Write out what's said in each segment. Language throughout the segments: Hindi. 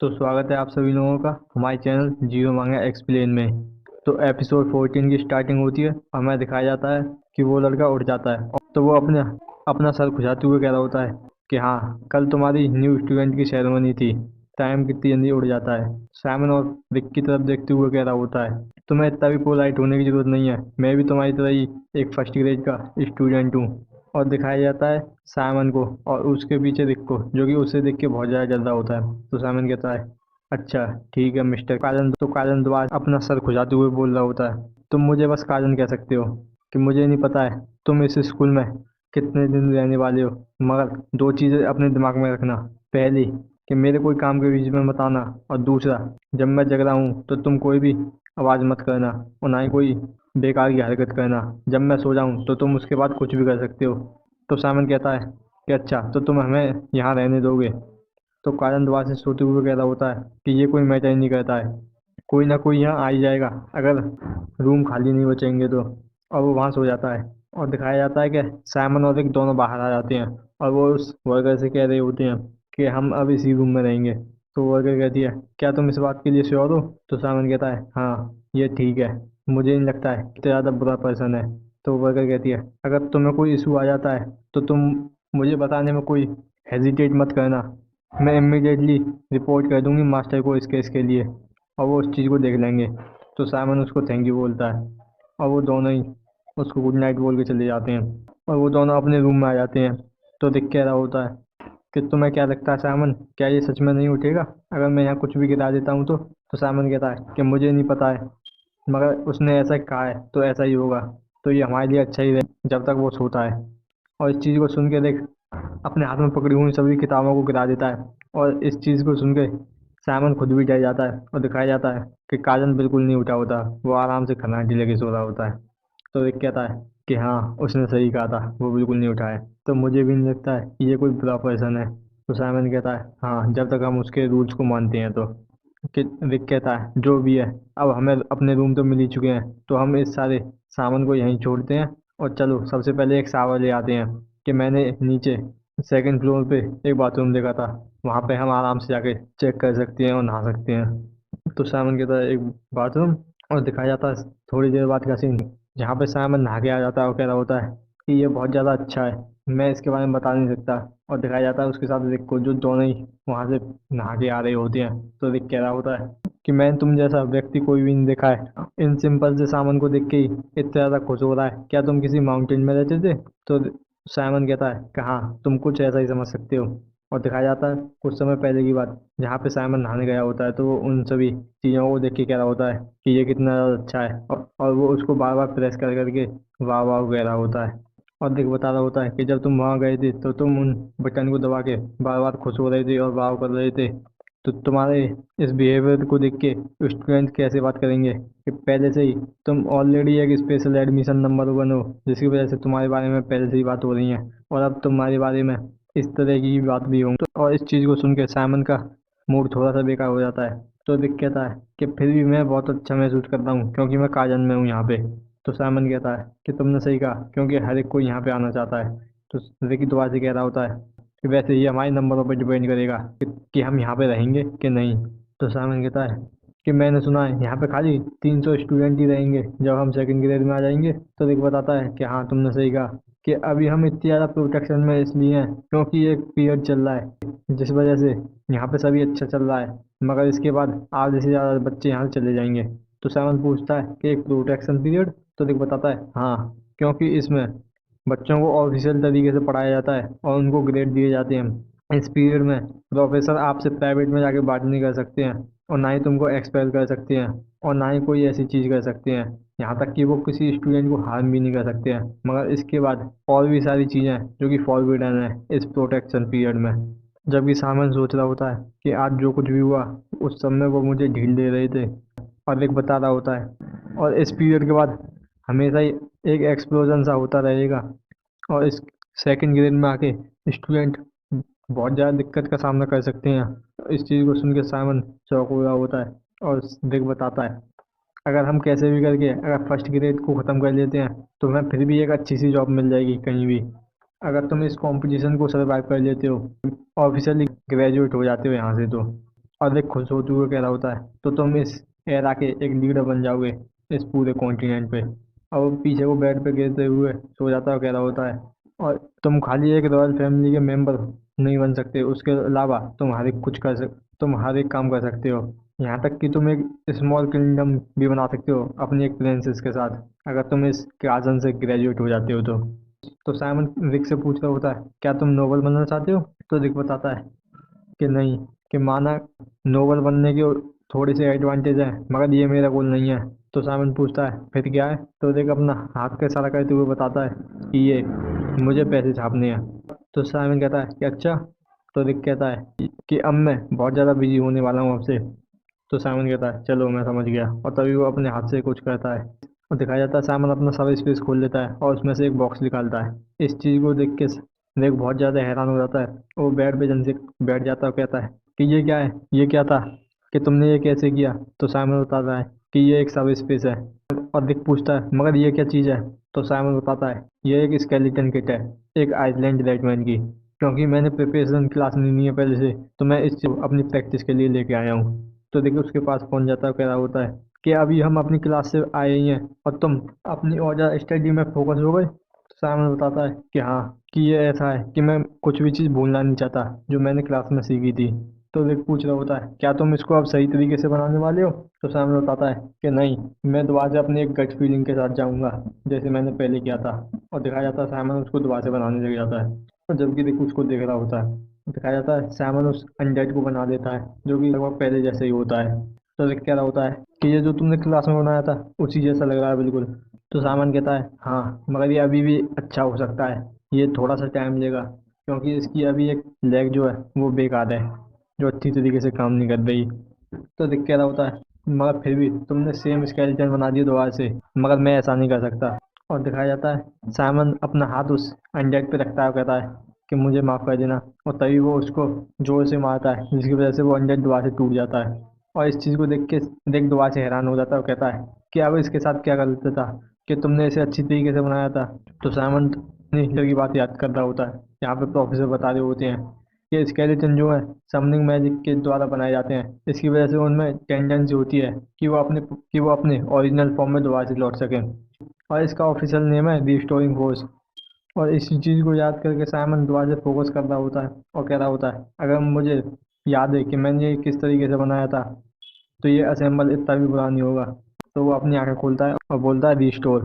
तो स्वागत है आप सभी लोगों का हमारे चैनल जियो मांगा एक्सप्लेन में। तो एपिसोड 14 की स्टार्टिंग होती है और हमें दिखाया जाता है कि वो लड़का उठ जाता है और तो वो अपने अपना सर खुजाते हुए कह रहा होता है कि हाँ, कल तुम्हारी न्यू स्टूडेंट की सेरेमनी थी। टाइम कितनी जल्दी उड़ जाता है। साइमन और रिक की तरफ देखते हुए कह रहा होता है, तुम्हें इतना भी पोलाइट होने की जरूरत नहीं है। मैं भी तुम्हारी तरह ही एक फर्स्ट ग्रेड का स्टूडेंट हूँ। और दिखाया जाता है साइमन को और उसके पीछे रिक को, जो कि उसे देख के बहुत ज़्यादा जल रहा होता है। तो साइमन कहता है, अच्छा ठीक है मिस्टर काजन। तो काजन दोबारा अपना सर खुजाते हुए बोल रहा होता है, तुम मुझे बस काजन कह सकते हो कि मुझे नहीं पता है तुम इस स्कूल में कितने दिन रहने वाले हो। मगर दो चीज़ें अपने दिमाग में रखना। पहली, कि मेरे कोई काम के बीच में मत आना। और दूसरा, जब मैं जग रहा हूँ तो तुम कोई भी आवाज़ मत करना और ना ही कोई बेकार की हरकत करना। जब मैं सो जाऊँ तो तुम उसके बाद कुछ भी कर सकते हो। तो साइमन कहता है कि अच्छा, तो तुम हमें यहाँ रहने दोगे। तो काजन दोबारा से सोते हुए कह रहा होता है कि ये कोई मैटर ही नहीं करता है। कोई ना कोई यहाँ आ ही जाएगा अगर रूम खाली नहीं बचेंगे तो। और वो वहाँ सो जाता है। और दिखाया जाता है कि साइमन और रिक दोनों बाहर आ जाते हैं और वो उस वर्कर से कह रहे होते हैं कि हम अब इसी रूम में रहेंगे। तो वर्कर कहती है, क्या तुम इस बात के लिए श्योर हो? तो साइमन कहता है, हाँ ये ठीक है, मुझे नहीं लगता है कि ज़्यादा बुरा पर्सन है। तो वर्कर कहती है, अगर तुम्हें कोई इशू आ जाता है तो तुम मुझे बताने में कोई हेजिटेट मत करना। मैं इमीडिएटली रिपोर्ट कर दूंगी मास्टर को इस केस के लिए और वो उस चीज़ को देख लेंगे। तो साइमन उसको थैंक यू बोलता है और वो दोनों ही उसको गुड नाइट बोल के चले जाते हैं और वो दोनों अपने रूम में आ जाते हैं। तो दिख कह रहा होता है कि तुम्हें क्या लगता है साइमन, क्या ये सच में नहीं उठेगा अगर मैं यहाँ कुछ भी गिरा देता हूँ तो? साइमन कहता है कि मुझे नहीं पता है, मगर उसने ऐसा कहा है तो ऐसा ही होगा। तो ये हमारे लिए अच्छा ही रहे जब तक वो सोता है। और इस चीज़ को सुन के देख अपने हाथ में पकड़ी हुई सभी किताबों को गिरा देता है। और इस चीज़ को सुन के साइमन खुद भी डर जाता है और दिखाया जाता है कि काजन बिल्कुल नहीं उठा होता, वो आराम से खर्राटे लेके सो रहा होता है। तो रिक कहता है कि हाँ, उसने सही कहा था, वो बिल्कुल नहीं उठा है। तो मुझे भी नहीं लगता है कि ये कोई बुरा पर्सन है। तो साइमन कहता है, हाँ जब तक हम उसके रूल्स को मानते हैं तो। कि रिक कहता है, जो भी है, अब हमें अपने रूम तो मिल ही चुके हैं, तो हम इस सारे सामान को यहीं छोड़ते हैं और चलो सबसे पहले एक शावर ले आते हैं। कि मैंने नीचे सेकंड फ्लोर पे एक बाथरूम देखा था, वहाँ पे हम आराम से जाके चेक कर सकते हैं और नहा सकते हैं। तो साइमन कहता है एक बाथरूम। और दिखाया जाता है थोड़ी देर बाद का सीन, जहाँ पे साइमन नहा के आ जाता है और कह रहा होता है कि ये बहुत ज़्यादा अच्छा है, मैं इसके बारे में बता नहीं सकता। और दिखाया जाता है उसके साथ रिक को, जो दोनों ही वहाँ से नहा के आ रहे होते हैं। तो रिक कह रहा होता है कि मैंने तुम जैसा व्यक्ति कोई भी नहीं देखा है, इन सिंपल से सामान को देख के ही इतना ज़्यादा खुश हो रहा है। क्या तुम किसी माउंटेन में रहते थे? तो साइमन कहता है कि हाँ, तुम कुछ ऐसा ही समझ सकते हो। और दिखाया जाता है कुछ समय पहले की बात, जहाँ पे साइमन नहाने गया होता है। तो वो उन सभी चीज़ों को देख के कह रहा होता है कि ये कितना ज़्यादा अच्छा है और वो उसको बार बार प्रेस कर करके वाह वाह कह रहा होता है। और देख बता रहा होता है कि जब तुम वहाँ गए थे तो तुम उन बटन को दबा के बार बार खुश हो रहे थे और वाह कर रहे थे। तो तुम्हारे इस बिहेवियर को देख के स्टूडेंट कैसे बात करेंगे कि पहले से ही तुम ऑलरेडी एक स्पेशल एडमिशन नंबर 1 हो, जिसकी वजह से तुम्हारे बारे में पहले से ही बात हो रही है और अब तुम्हारे बारे में इस तरह की बात भी होंगी। और इस चीज़ को सुन के साइमन का मूड थोड़ा सा बेकार हो जाता है। तो दिक कहता है कि फिर भी मैं बहुत अच्छा महसूस करता हूँ क्योंकि मैं काजन में हूँ यहाँ पे। तो साइमन कहता है कि तुमने सही कहा, क्योंकि हर एक कोई यहाँ पे आना चाहता है। तो रिकी दोबारा से कह रहा होता है कि वैसे ये हमारे नंबरों पर डिपेंड करेगा कि हम यहाँ पे रहेंगे कि नहीं। तो साइमन कहता है कि मैंने सुना है यहाँ पे खाली 300 स्टूडेंट ही रहेंगे जब हम सेकंड ग्रेड में आ जाएंगे। तो रिक बताता है कि हाँ, तुमने सही कहा कि अभी हम इतनी ज़्यादा प्रोटेक्शन में इसलिए हैं क्योंकि एक पीरियड चल रहा है जिस वजह से यहाँ पे सभी अच्छा चल रहा है, मगर इसके बाद आधे से ज़्यादा बच्चे यहाँ से चले जाएंगे। तो साइमन पूछता है कि एक प्रोटेक्शन पीरियड? तो रिक बताता है हाँ, क्योंकि इसमें बच्चों को ऑफिशियल तरीके से पढ़ाया जाता है और उनको ग्रेड दिए जाते हैं। इस पीरियड में प्रोफेसर आपसे प्राइवेट में जाके बात नहीं कर सकते हैं और ना ही तुमको एक्सपेल कर सकते हैं और ना ही कोई ऐसी चीज़ कर सकते हैं, यहाँ तक कि वो किसी स्टूडेंट को हार्म भी नहीं कर सकते हैं। मगर इसके बाद और भी सारी चीज़ें हैं जो कि फॉरबिडन है इस प्रोटेक्शन पीरियड में। जबकि सामन सोच रहा होता है कि आज जो कुछ भी हुआ उस सब में वो मुझे ढील दे रहे थे। और एक बता रहा होता है और इस पीरियड के बाद हमेशा ही एक एक्सप्लोजन सा होता रहेगा और इस सेकंड ग्रेड में आके स्टूडेंट बहुत ज़्यादा दिक्कत का सामना कर सकते हैं। तो इस चीज़ को सुन के साइमन चौंक हुआ होता है और दिक बताता है, अगर हम कैसे भी करके अगर फर्स्ट ग्रेड को ख़त्म कर लेते हैं तो हमें फिर भी एक अच्छी सी जॉब मिल जाएगी कहीं भी। अगर तुम इस कंपटीशन को सर्वाइव कर लेते हो, ऑफिशियली ग्रेजुएट हो जाते हो यहाँ से तो। अधिक खुश होते हुए कह रहा होता है तो तुम इस एरा के एक लीडर बन जाओगे इस पूरे कॉन्टिनेंट पे। और वो पीछे वो बेड पे गिरते हुए सो जाता है और कह रहा होता है और तुम खाली एक रॉयल फैमिली के मेंबर नहीं बन सकते, उसके अलावा तुम हर एक काम कर सकते हो। यहाँ तक कि तुम एक स्मॉल किंगडम भी बना सकते हो अपनी एक प्रिंसेस के साथ, अगर तुम इस क्लासन से ग्रेजुएट हो जाते हो तो साइमन रिक से पूछ रहा होता है क्या तुम नोबल बनना चाहते हो? तो रिक बताता है कि नहीं, कि माना नोबल बनने के थोड़े से एडवांटेज हैं मगर ये मेरा गोल नहीं है। तो साइमन पूछता है फिर क्या है? तो रिक अपना हाथ का इशारा करते हुए बताता है कि ये मुझे पैसे छापने हैं। तो साइमन कहता है कि अच्छा। तो रिक कहता है कि अब मैं बहुत ज़्यादा बिजी होने वाला हूँ आपसे। तो साइमन कहता है चलो मैं समझ गया, और तभी वो अपने हाथ से कुछ करता है और दिखाया जाता है साइमन अपना सारा स्पेस खोल लेता है और उसमें से एक बॉक्स निकालता है। इस चीज़ को देख के रिक बहुत ज़्यादा हैरान हो जाता है। वो बेड पे जन से बैठ जाता है और कहता है कि ये क्या है, ये क्या था, कि तुमने ये कैसे किया? तो साइमन बताता है कि ये एक सब स्पेस है। और रिक पूछता है मगर ये क्या चीज़ है? तो साइमन बताता है ये एक स्केलेटन किट है, एक आइसलैंड रेडमैन की। क्योंकि मैंने प्रिपरेशन क्लास नहीं ली है पहले से, तो मैं इस चीज़ को अपनी प्रैक्टिस के लिए लेके आया हूँ। तो देखिए उसके पास पहुंच जाता है, कह रहा होता है कि अभी हम अपनी क्लास से आए ही हैं और तुम अपनी और ज़्यादा स्टडी में फोकस हो गए। तो सामने बताता है कि हाँ, कि ये ऐसा है कि मैं कुछ भी चीज़ भूलना नहीं चाहता जो मैंने क्लास में सीखी थी। तो देख पूछ रहा होता है क्या तुम इसको अब सही तरीके से बनाने वाले हो? तो सामने बताता है कि नहीं, मैं दोबारा से अपनी एक गट फीलिंग के साथ जाऊंगा जैसे मैंने पहले किया था। और दिखाया जाता है साइमन उसको दोबारा से बनाने लग जाता है। और जबकि देख उसको देख रहा होता है, दिखाया जाता है साइमन उस अनडेड को बना देता है जो कि लगभग पहले जैसे ही होता है। तो देख कह रहा होता है कि ये जो तुमने क्लास में बनाया था उसी जैसा लग रहा है बिल्कुल। तो साइमन कहता है हाँ, मगर ये अभी भी अच्छा हो सकता है, ये थोड़ा सा टाइम लेगा क्योंकि इसकी अभी एक लेग जो है वो बेकार है, जो अच्छी तरीके से काम नहीं कर रही। तो दिख कह रहा होता है मगर फिर भी तुमने सेम स्केलेटन बना दिया दोबारा से, मगर मैं ऐसा नहीं कर सकता। और दिखाया जाता है साइमन अपना हाथ उस अनडेड पे रखता है और कहता है कि मुझे माफ़ कर देना। और तभी वो उसको जोर से मारता है जिसकी वजह से वो अनडेड दोबारा से टूट जाता है। और इस चीज़ को देख दोबारा से हैरान हो जाता है और कहता है कि अब इसके साथ क्या गलत था कि तुमने इसे अच्छी तरीके से बनाया था। तो साइमन अपनी हिटलर की बात याद कर रहा होता है। यहाँ पे प्रोफेसर बता रहे होते हैं ये स्केलेटन जो है समनिंग मैजिक के द्वारा बनाए जाते हैं, इसकी वजह से उनमें टेंडेंसी होती है कि वो अपने ओरिजिनल फॉर्म में दोबारा से लौट सकें। और इसका ऑफिशियल नेम है रिस्टोरिंग फोर्स। और इसी चीज़ को याद करके साइमन दोबारा से फोकस कर रहा होता है और कह रहा होता है अगर मुझे याद है कि मैंने ये किस तरीके से बनाया था तो ये असेंबल इतना भी बुरा नहीं होगा। तो वो अपनी आंखें खोलता है और बोलता है रिस्टोर।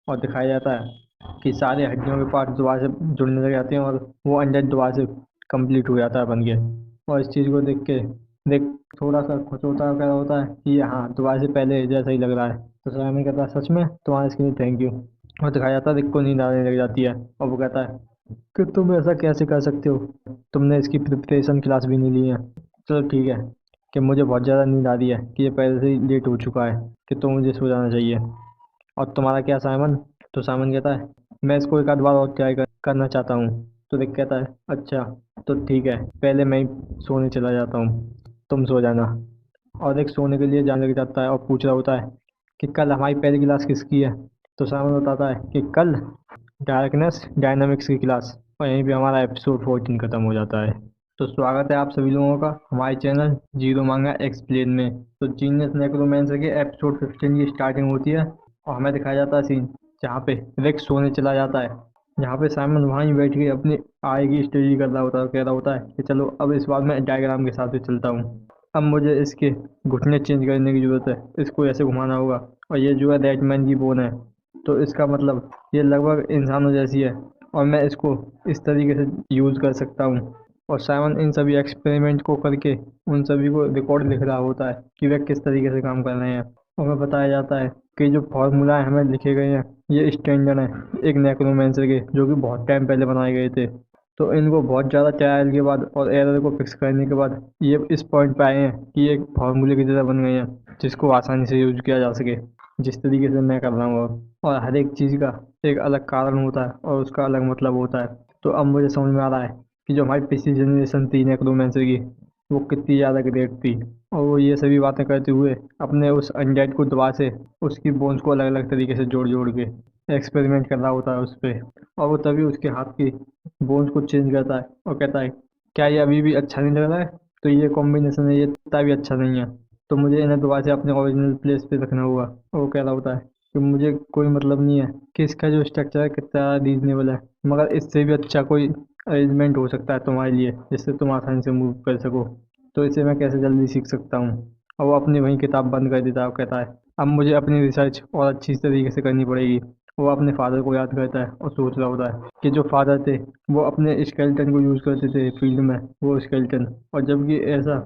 और दिखाया जाता है कि सारे हड्डियों के पार्ट दोबारा से जुड़ने लग जाते हैं और वो अंडर दोबारा से कंप्लीट हो जाता है बन के। और इस चीज़ को देख थोड़ा सा खुश होता है, कह रहा होता है कि हाँ दोबारा से पहले जैसा ही लग रहा है। तो साइमन कहता है सच में, तुम्हारे इसके लिए थैंक यू। और दिखाया जाता है रिक को नींद आने लग जाती है और वो कहता है कि तुम ऐसा कैसे कर सकते हो, तुमने इसकी प्रिपरेशन क्लास भी नहीं ली है। चलो ठीक है, कि मुझे बहुत ज़्यादा नींद आ रही है, कि ये पहले से ही लेट हो चुका है, कि तो मुझे सो जाना चाहिए। और तुम्हारा क्या साइमन? तो साइमन कहता है मैं इसको एक आध बार और करना चाहता हूँ। तो रिक कहता है अच्छा, तो ठीक है, पहले मैं ही सोने चला जाता हूँ, तुम सो जाना। और एक सोने के लिए जाने लग जाता है और पूछ रहा होता है कि कल हमारी पहली क्लास किसकी है? तो साइमन बताता है कि कल डार्कनेस डायनामिक्स की क्लास। और यहीं पे हमारा एपिसोड 14 खत्म हो जाता है। तो स्वागत है आप सभी लोगों का हमारे चैनल जीरो मांगा एक्सप्लेन में। तो जीनियस नेक्रोमेंसर के एपिसोड 15 की स्टार्टिंग होती है और हमें दिखाया जाता है सीन जहाँ पे रिक सोने चला जाता है, जहाँ पे साइमन वहीं बैठ के अपनी आय की स्टडी कर रहा होता है, कह रहा होता है कि चलो अब इस बार मैं डायग्राम के साथ ही चलता हूँ। अब मुझे इसके घुटने चेंज करने की ज़रूरत है, इसको ऐसे घुमाना होगा। और ये जो है रेडमैन की बोन है, तो इसका मतलब ये लगभग इंसानों जैसी है और मैं इसको इस तरीके से यूज़ कर सकता हूँ। और साइमन इन सभी एक्सपेरिमेंट को करके उन सभी को रिकॉर्ड लिख रहा होता है कि वे किस तरीके से काम कर रहे हैं। और हमें बताया जाता है कि जो फार्मूला हमें लिखे गए हैं ये स्टैंडर्ड है एक नेक्रोमेंसर के, जो कि बहुत टाइम पहले बनाए गए थे। तो इनको बहुत ज़्यादा ट्रायल के बाद और एरर को फिक्स करने के बाद ये इस पॉइंट पे आए हैं कि ये एक फार्मूले की तरह बन गए हैं जिसको आसानी से यूज किया जा सके, जिस तरीके से मैं कर रहा हूँ अब। और हर एक चीज़ का एक अलग कारण होता है और उसका अलग मतलब होता है। तो अब मुझे समझ में आ रहा है कि जो हमारी पिछली जनरेशन थी नेक्रोमेंसर की वो कितनी ज़्यादा ग्रेट थी। और वो ये सभी बातें करते हुए अपने उस अनडेड को दबा से उसकी बोन्स को अलग अलग तरीके से जोड़ जोड़ के एक्सपेरिमेंट कर रहा होता है उस पर। और वो तभी उसके हाथ की बोन्स को चेंज करता है और कहता है क्या ये अभी भी अच्छा नहीं लग रहा है? तो ये कॉम्बिनेशन है, ये इतना भी अच्छा नहीं है। तो मुझे इन्हें दोबारा से अपने ओरिजिनल प्लेस पे रखना होगा। वो कह रहा होता है कि मुझे कोई मतलब नहीं है कि इसका जो स्ट्रक्चर है कितना रीजनेबल है, मगर इससे भी अच्छा कोई अरेंजमेंट हो सकता है तुम्हारे लिए, जिससे तुम आसानी से मूव कर सको। तो इसे मैं कैसे जल्दी सीख सकता हूँ। और वो अपनी वही किताब बंद कर देता है और कहता है अब मुझे अपनी रिसर्च और अच्छी तरीके से करनी पड़ेगी। वो अपने फादर को याद करता है और सोच रहा होता है कि जो फादर थे वो अपने स्केलेटन को यूज़ करते थे फील्ड में, वो स्केलेटन। और जबकि ऐसा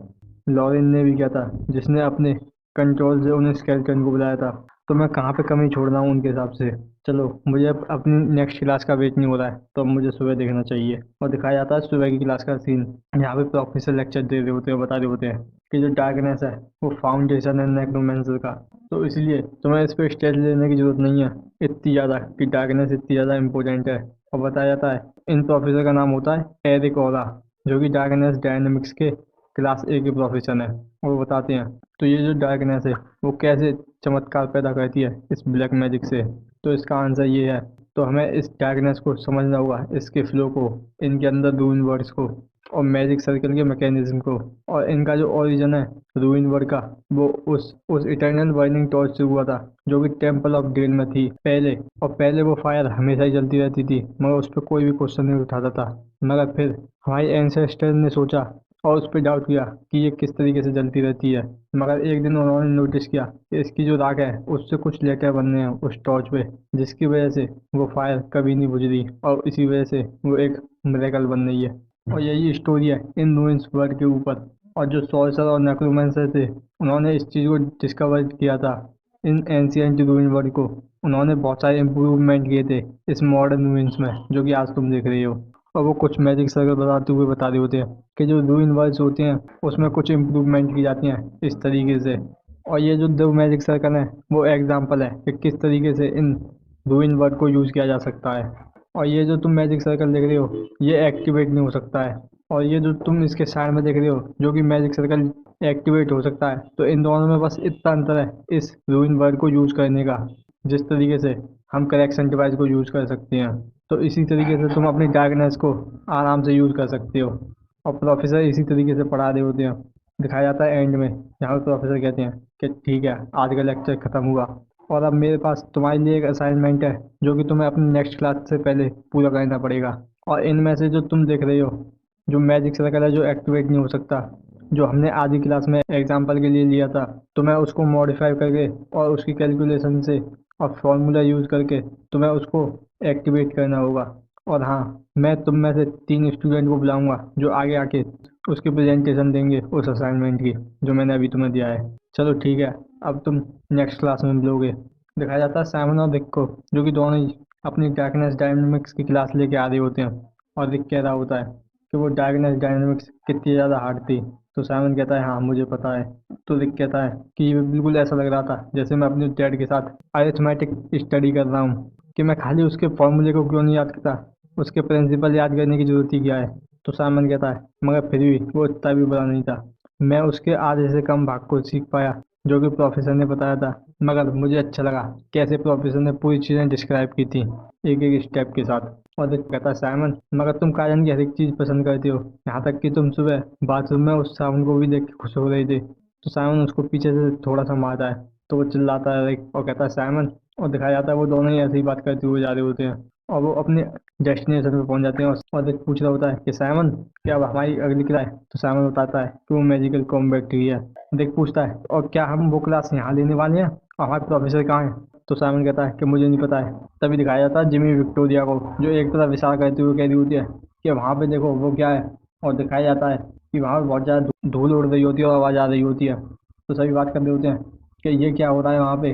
लॉरेन ने भी किया था, जिसने अपने कंट्रोल से उन्हें स्केलेटन को बुलाया था। तो मैं कहाँ पे कमी छोड़ रहा हूँ उनके हिसाब से। चलो, मुझे अब अपनी नेक्स्ट क्लास का वेट नहीं हो रहा है, तो अब मुझे सुबह देखना चाहिए। और दिखाया जाता है सुबह की क्लास का सीन। यहाँ पे प्रोफेसर लेक्चर दे रहे होते हैं, बता रहे होते हैं कि जो डार्कनेस है वो फाउंडेशन है नेक्रोमेंसर का। तो इसलिए तुम्हें इस पर स्टेज लेने की जरूरत नहीं है इतनी ज़्यादा कि डार्कनेस इतनी ज़्यादा इंपॉर्टेंट है। और बताया जाता है इन प्रोफेसर का नाम होता है एरिक ओरा, जो कि डार्कनेस डायनेमिक्स के क्लास ए के प्रोफेसर हैं। और वो बताते हैं तो ये जो डार्कनेस है वो कैसे चमत्कार पैदा करती है इस ब्लैक मैजिक से। तो इसका आंसर ये है। तो हमें इस डार्कनेस को समझना होगा, इसके फ्लो को, इनके अंदर रूइन वर्ड्स को, और मैजिक सर्कल के मैकेनिज्म को। और इनका जो ओरिजिन है रूइन वर्ड का, वो उस इटर्नल बर्निंग टॉर्च से हुआ था, जो कि टेम्पल ऑफ डेल में थी पहले। और पहले वो फायर हमेशा ही जलती रहती थी, मगर उस पर कोई भी क्वेश्चन नहीं उठाता था। मगर फिर हमारे एंसेस्टर ने सोचा और उस पर डाउट किया कि ये किस तरीके से जलती रहती है। मगर एक दिन उन्होंने नोटिस किया कि इसकी जो राख है उससे कुछ लेटर बन रहे हैं उस टॉर्च पे, जिसकी वजह से वो फायर कभी नहीं बुझ रही, और इसी वजह से वो एक मिरेकल बन रही है। और यही स्टोरी है इन रूइंस वर्ड के ऊपर। और जो सॉर्सर और नेक्रोमेंसर थे, उन्होंने इस चीज़ को डिस्कवर किया था इन एंशियंट रूइन वर्ड को। उन्होंने बहुत सारे इम्प्रूवमेंट किए थे इस मॉडर्न रूइंस में, जो कि आज तुम देख रहे हो। और वो कुछ मैजिक सर्कल बताते हुए बता रहे होते हैं कि जो रूइन वर्ड्स होते हैं उसमें कुछ इम्प्रूवमेंट की जाती हैं इस तरीके से। और ये जो दो मैजिक सर्कल है वो एग्जाम्पल है कि किस तरीके से इन रूइन वर्ड को यूज़ किया जा सकता है। और ये जो तुम मैजिक सर्कल देख रहे हो ये एक्टिवेट नहीं हो सकता है। और ये जो तुम इसके साइड में देख रहे हो जो कि मैजिक सर्कल एक्टिवेट हो सकता है। तो इन दोनों में बस इतना अंतर है इस रूइन वर्ड को यूज़ करने का, जिस तरीके से हम करेक्शन डिवाइस को यूज़ कर सकते हैं। तो इसी तरीके से तुम अपनी डार्कनेस को आराम से यूज़ कर सकते हो। और प्रोफेसर इसी तरीके से पढ़ा रहे होते हैं। दिखाया जाता है एंड में, यहाँ पे प्रोफेसर कहते हैं कि ठीक है, आज का लेक्चर ख़त्म हुआ और अब मेरे पास तुम्हारे लिए एक असाइनमेंट है, जो कि तुम्हें अपनी नेक्स्ट क्लास से पहले पूरा करना पड़ेगा। और इनमें से जो तुम देख रहे हो जो मैजिक सर्कल है जो एक्टिवेट नहीं हो सकता, जो हमने आधी क्लास में एग्जाम्पल के लिए लिया था, तुम्हें उसको मॉडिफाई करके और उसकी कैलकुलेशन से और फॉर्मूला यूज़ करके तुम्हें उसको एक्टिवेट करना होगा। और हाँ, मैं तुम में से 3 स्टूडेंट को बुलाऊंगा जो आगे आके उसकी प्रेजेंटेशन देंगे उस असाइनमेंट की, जो मैंने अभी तुम्हें दिया है। चलो ठीक है, अब तुम नेक्स्ट क्लास में मिलोगे। दिखाया जाता है साइमन और रिक को, जो कि दोनों ही अपनी डार्कनेस डायनेमिक्स की क्लास लेके आ रहे होते हैं। और रिक कह रहा होता है कि वो डार्कनेस डायनेमिक्स कितनी ज़्यादा हार्ड थी। तो साइमन कहता है हाँ मुझे पता है। तो रिक कहता है कि ये बिल्कुल ऐसा लग रहा था जैसे मैं अपने डैड के साथ अरिथमेटिक स्टडी कर रहा हूँ, कि मैं खाली उसके फॉर्मूले को क्यों नहीं याद करता, उसके प्रिंसिपल याद करने की जरूरत ही क्या है। तो साइमन कहता है मगर फिर भी वो इतना भी बुरा नहीं था, मैं उसके आधे से कम भाग को सीख पाया जो कि प्रोफेसर ने बताया था। मगर मुझे अच्छा लगा कैसे प्रोफेसर ने पूरी चीज़ें डिस्क्राइब की थी एक एक स्टेप के साथ। और रिक कहता है साइमन मगर तुम काजन की हर एक चीज़ पसंद करते हो, यहाँ तक कि तुम सुबह बाथरूम में उस साबुन को भी देख के खुश हो रहे थे। तो साइमन उसको पीछे से थोड़ा सा मारता है, तो वो चिल्लाता है रिक और कहता है साइमन। और दिखाया जाता है वो दोनों ही ऐसे ही बात करते हुए जा रहे होते हैं और वो अपने डेस्टिनेशन पे पहुंच जाते हैं। और रिक पूछ रहा होता है कि साइमन क्या अब हमारी अगली क्लास है। तो साइमन बताता है कि वो मैजिकल कॉम्बैट ही है। रिक पूछता है और क्या हम वो क्लास यहाँ लेने वाले हैं और हमारे प्रोफेसर कहाँ हैं। तो साइमन कहता है कि मुझे नहीं पता है। तभी दिखाया जाता है जिमी विक्टोरिया को, जो एक तरफ इशारा करते हुए कह रही होती है कि वहाँ पे देखो वो क्या है। और दिखाया जाता है कि वहाँ पे बहुत ज़्यादा धूल उड़ रही होती है और आवाज़ आ रही होती है। तो सभी बात कर रहे होते हैं कि ये क्या हो रहा है वहाँ पे,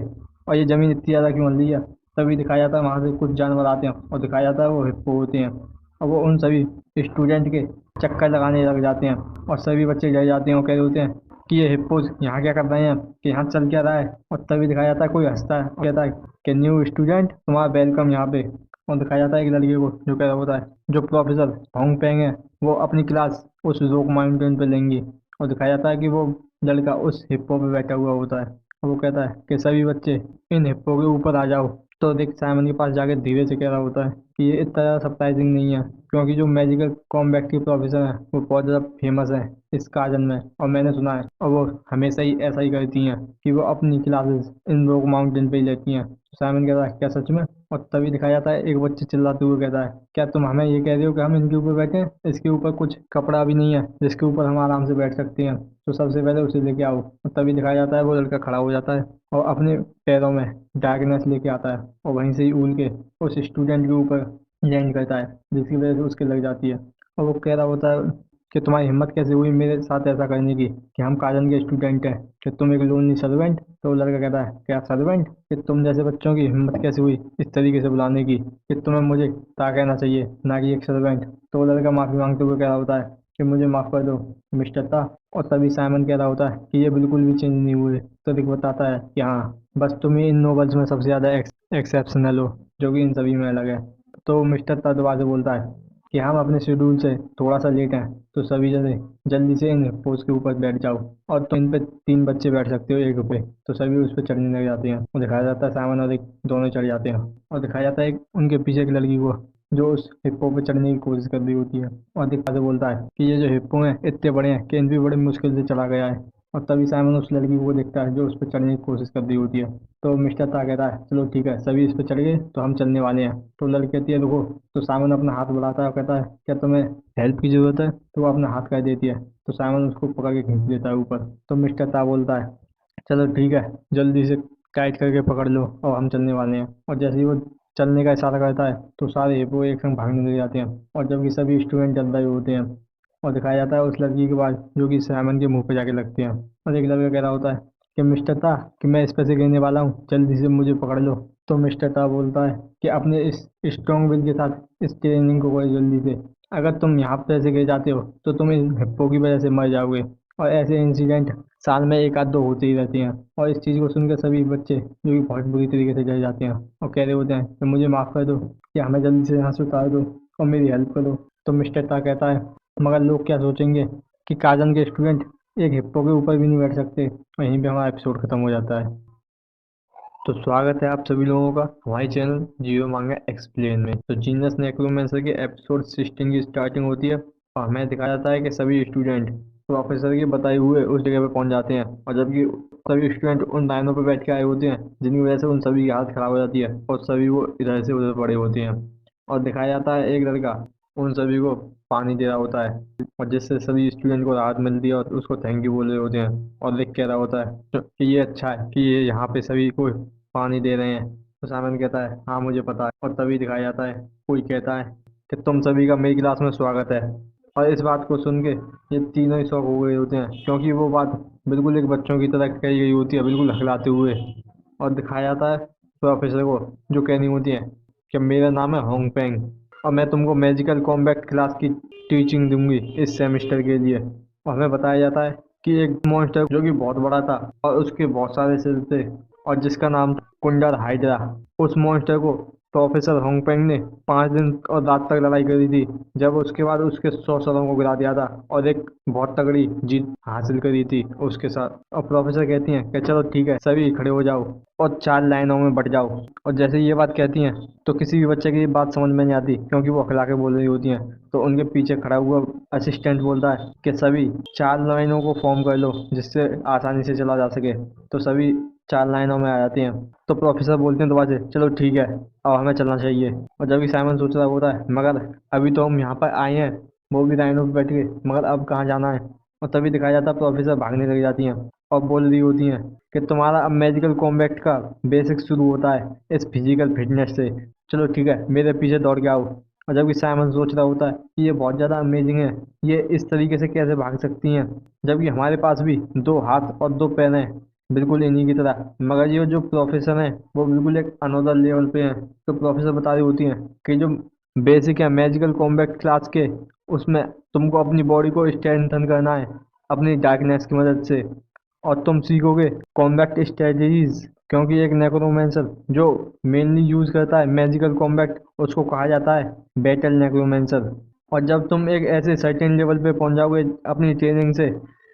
और ये ज़मीन इतनी ज़्यादा क्यों हिल रही है। तभी दिखाया जाता है वहाँ से कुछ जानवर आते हैं और दिखाया जाता है वो हिप्पो होते हैं। और वो उन सभी स्टूडेंट के चक्कर लगाने लग जाते हैं और सभी बच्चे डर जाते हैं और कह रहे होते हैं कि ये हिप्पोज यहाँ क्या कर रहे हैं, कि यहाँ चल क्या रहा है। और तभी दिखाया जाता है कोई हंसता है और कहता है कि न्यू स्टूडेंट तुम्हारा वेलकम यहाँ पे। और दिखाया जाता है एक लड़के को जो कह रहा होता है जो प्रोफेसर होंग पेंग है वो अपनी क्लास उस रोक माउंटेन पे लेंगी। और दिखाया जाता है कि वो लड़का उस हिप्पो पे बैठा हुआ होता है और वो कहता है कि सभी बच्चे इन हिप्पो के ऊपर आ जाओ। तो रिक साइमन के पास जाके धीरे से कह रहा होता है कि ये इतना ज़्यादा सरप्राइजिंग नहीं है क्योंकि जो मैजिकल कॉम्बैट के प्रोफेसर हैं वो बहुत ज़्यादा फेमस हैं इस काजन में, और मैंने सुना है, और वो हमेशा ही ऐसा ही करती हैं कि वो अपनी क्लासेस इन रोक माउंटेन पे ही लेती हैं। साइमन कहता है क्या सच में? और तभी दिखाया जाता है एक बच्चे चिल्लाते हुए कहता है क्या तुम हमें ये कह रहे हो कि हम इनके ऊपर बैठे हैं? इसके ऊपर कुछ कपड़ा भी नहीं है जिसके ऊपर हम आराम से बैठ सकते हैं, तो सबसे पहले उसे लेके आओ। और तभी दिखाया जाता है वो लड़का खड़ा हो जाता है और अपने पैरों में डार्कनेस लेके आता है और वहीं से ही उड़ के उस स्टूडेंट के ऊपर लैंड करता है, जिसकी वजह से उसके लग जाती है। और वो कह रहा होता है कि तुम्हारी हिम्मत कैसे हुई मेरे साथ ऐसा करने की, कि हम काजन के स्टूडेंट हैं, कि तुम एक लोनली सर्वेंट? तो वो लड़का कहता है क्या सर्वेंट? कि तुम जैसे बच्चों की हिम्मत कैसे हुई इस तरीके से बुलाने की, कि तुम्हें मुझे ता कहना चाहिए ना कि एक सर्वेंट? तो वो लड़का माफी मांगते हुए कह रहा होता है कि मुझे माफ कर दो मिस्टर ता। और तभी साइमन कह रहा होता है कि ये बिल्कुल भी चेंज नहीं हुए। तो दिख बताता है कि हाँ, बस तुम ही इन नोबल्स में सबसे ज्यादा एक्सेप्शनल हो जो कि इन सभी में अलग है। तो मिस्टर ता दोबारा से बोलता है कि हम अपने शेड्यूल से थोड़ा सा लेट हैं, तो सभी जने जल्दी से इन पोज के ऊपर बैठ जाओ, और तो इन पे 3 बच्चे बैठ सकते हो एक पे। तो सभी उस पर चढ़ने लग जाते हैं और दिखाया जाता है साइमन और एक दोनों चढ़ जाते हैं। और दिखाया जाता है उनके पीछे एक लड़की को जो उस हिप्पो पे चढ़ने की कोशिश कर रही होती है, और दिखा से बोलता है कि ये जो हिप्पो हैं इतने बड़े हैं कि इन भी बड़ी मुश्किल से चला गया है। और तभी साइमन उस लड़की को देखता है जो उस पर चढ़ने की कोशिश कर रही होती है। तो मिस्टर ता कहता है चलो ठीक है, सभी इस पे चढ़ गए तो हम चलने वाले हैं। तो लड़की कहती है रुको। तो साइमन अपना हाथ बढ़ाता है और कहता है क्या तुम्हें हेल्प की जरूरत है? तो वो अपना हाथ कर देती है। तो साइमन उसको पकड़ के खींच देता है ऊपर। तो मिस्टर ता बोलता है चलो ठीक है, जल्दी से टाइट करके पकड़ लो और हम चलने वाले हैं। और जैसे ही वो चलने का इशारा करता है तो सारे हिप्पो एक संग भागने लग जाते हैं, और जबकि सभी स्टूडेंट चल रहे होते हैं। और दिखाया जाता है उस लड़की के बाद जो कि साइमन के मुंह पे जाके लगते हैं। और एक लड़का कह रहा होता है कि मिस्टर ता कि मैं इस पे से गिरने वाला हूँ, जल्दी से मुझे पकड़ लो। तो मिस्टर ता बोलता है कि अपने इस स्ट्रॉन्ग विल के साथ इस ट्रेनिंग को करो जल्दी से। अगर तुम यहाँ पे से गिर जाते हो तो तुम इस हिप्पो की वजह से मर जाओगे, और ऐसे इंसिडेंट साल में एक आध दो होते ही रहते हैं। और इस चीज़ को सुनकर सभी बच्चे जो कि बहुत बुरी तरीके से डर जाते हैं और कह रहे होते हैं कि मुझे माफ़ कर दो, या हमें जल्दी से यहाँ से उतार दो और मेरी हेल्प करो। तो मिस्टर ता कहता है मगर लोग क्या सोचेंगे कि काजन के स्टूडेंट एक हिप्पो के ऊपर भी नहीं बैठ सकते। वहीं पे हमारा एपिसोड खत्म हो जाता है। तो स्वागत है आप सभी लोगों का हमारे चैनल जियो मांगा एक्सप्लेन में। तो जीनस नेक्रोमेंसर के एपिसोड 16 की स्टार्टिंग होती है और हमें दिखाया जाता है कि सभी स्टूडेंट प्रोफेसर के बताए हुए उस जगह पे पहुंच जाते हैं, और जबकि सभी स्टूडेंट उन लाइनों पे बैठ के आए होते हैं जिनकी वजह से उन सभी की हालत खराब हो जाती है और सभी वो इधर से उधर पड़े होते हैं। और दिखाया जाता है एक लड़का उन सभी को पानी दे रहा होता है, और जिससे सभी स्टूडेंट को राहत मिलती है और उसको थैंक यू बोल रहे होते हैं। और लिख कह रहा होता है कि ये अच्छा है कि ये यहाँ पे सभी को पानी दे रहे हैं। तो सामन कहता है हाँ मुझे पता है। और तभी दिखाया जाता है कोई कहता है कि तुम सभी का मेरी क्लास में स्वागत है। और इस बात को सुन के ये तीनों ही शौक हो गए होते हैं, क्योंकि वो बात बिल्कुल एक बच्चों की तरह कही गई होती है, बिल्कुल हकलाते हुए। और दिखाया जाता है प्रोफेसर को जो कहनी होती है कि मेरा नाम है होंग पेंग, और मैं तुमको मैजिकल कॉम्बैट क्लास की टीचिंग दूंगी इस सेमेस्टर के लिए। और हमें बताया जाता है कि एक मॉन्स्टर जो कि बहुत बड़ा था और उसके बहुत सारे सिर थे और जिसका नाम था कुंडर हाइड्रा, उस मॉन्स्टर को प्रोफेसर होंगपेंग ने 5 दिन और रात तक लड़ाई करी थी। जब उसके बाद उसके 100 सरों को गिरा दिया था और एक बहुत तगड़ी जीत हासिल करी थी उसके साथ। और प्रोफेसर कहती हैं कि चलो ठीक है, सभी खड़े हो जाओ और 4 लाइनों में बट जाओ। और जैसे ये बात कहती हैं तो किसी भी बच्चे की ये बात समझ में नहीं आती, क्योंकि वो अखला के बोल रही होती हैं। तो उनके पीछे खड़ा हुआ असिस्टेंट बोलता है कि सभी 4 लाइनों को फॉर्म कर लो जिससे आसानी से चला जा सके। तो सभी 4 लाइनों में आ जाते हैं। तो प्रोफेसर बोलते हैं दोबारा से चलो ठीक है, अब हमें चलना चाहिए। और जब भी साइमन सोच रहा होता है मगर अभी तो हम यहाँ पर आए हैं, वो भी लाइनों पर बैठ के, मगर अब कहाँ जाना है। और तभी दिखाया जाता है प्रोफेसर भागने लग जाती हैं और बोल रही होती हैं कि तुम्हारा अब मैजिकल कॉम्बैट का बेसिक शुरू होता है इस फिजिकल फिटनेस से। चलो ठीक है, मेरे पीछे दौड़ के आओ। और जबकि साइमन सोच रहा होता है कि ये बहुत ज़्यादा अमेजिंग है, ये इस तरीके से कैसे भाग सकती हैं जबकि हमारे पास भी 2 हाथ और 2 पैर हैं, बिल्कुल इन्हीं की तरह। मगर ये जो प्रोफेसर हैं वो बिल्कुल एक अनोदर लेवल पे हैं। तो प्रोफेसर बता रही होती हैं कि जो बेसिक है मैजिकल कॉम्बैट क्लास के, उसमें तुमको अपनी बॉडी को स्ट्रेंथन करना है अपनी डार्कनेस की मदद से, और तुम सीखोगे कॉम्बैट स्ट्रेटजीज। क्योंकि एक नेक्रोमेंसर जो मेनली यूज करता है मैजिकल कॉम्बैट उसको कहा जाता है बैटल नेक्रोमेंसर। और जब तुम एक ऐसे सर्टेन लेवल पे पहुंच जाओगे अपनी ट्रेनिंग से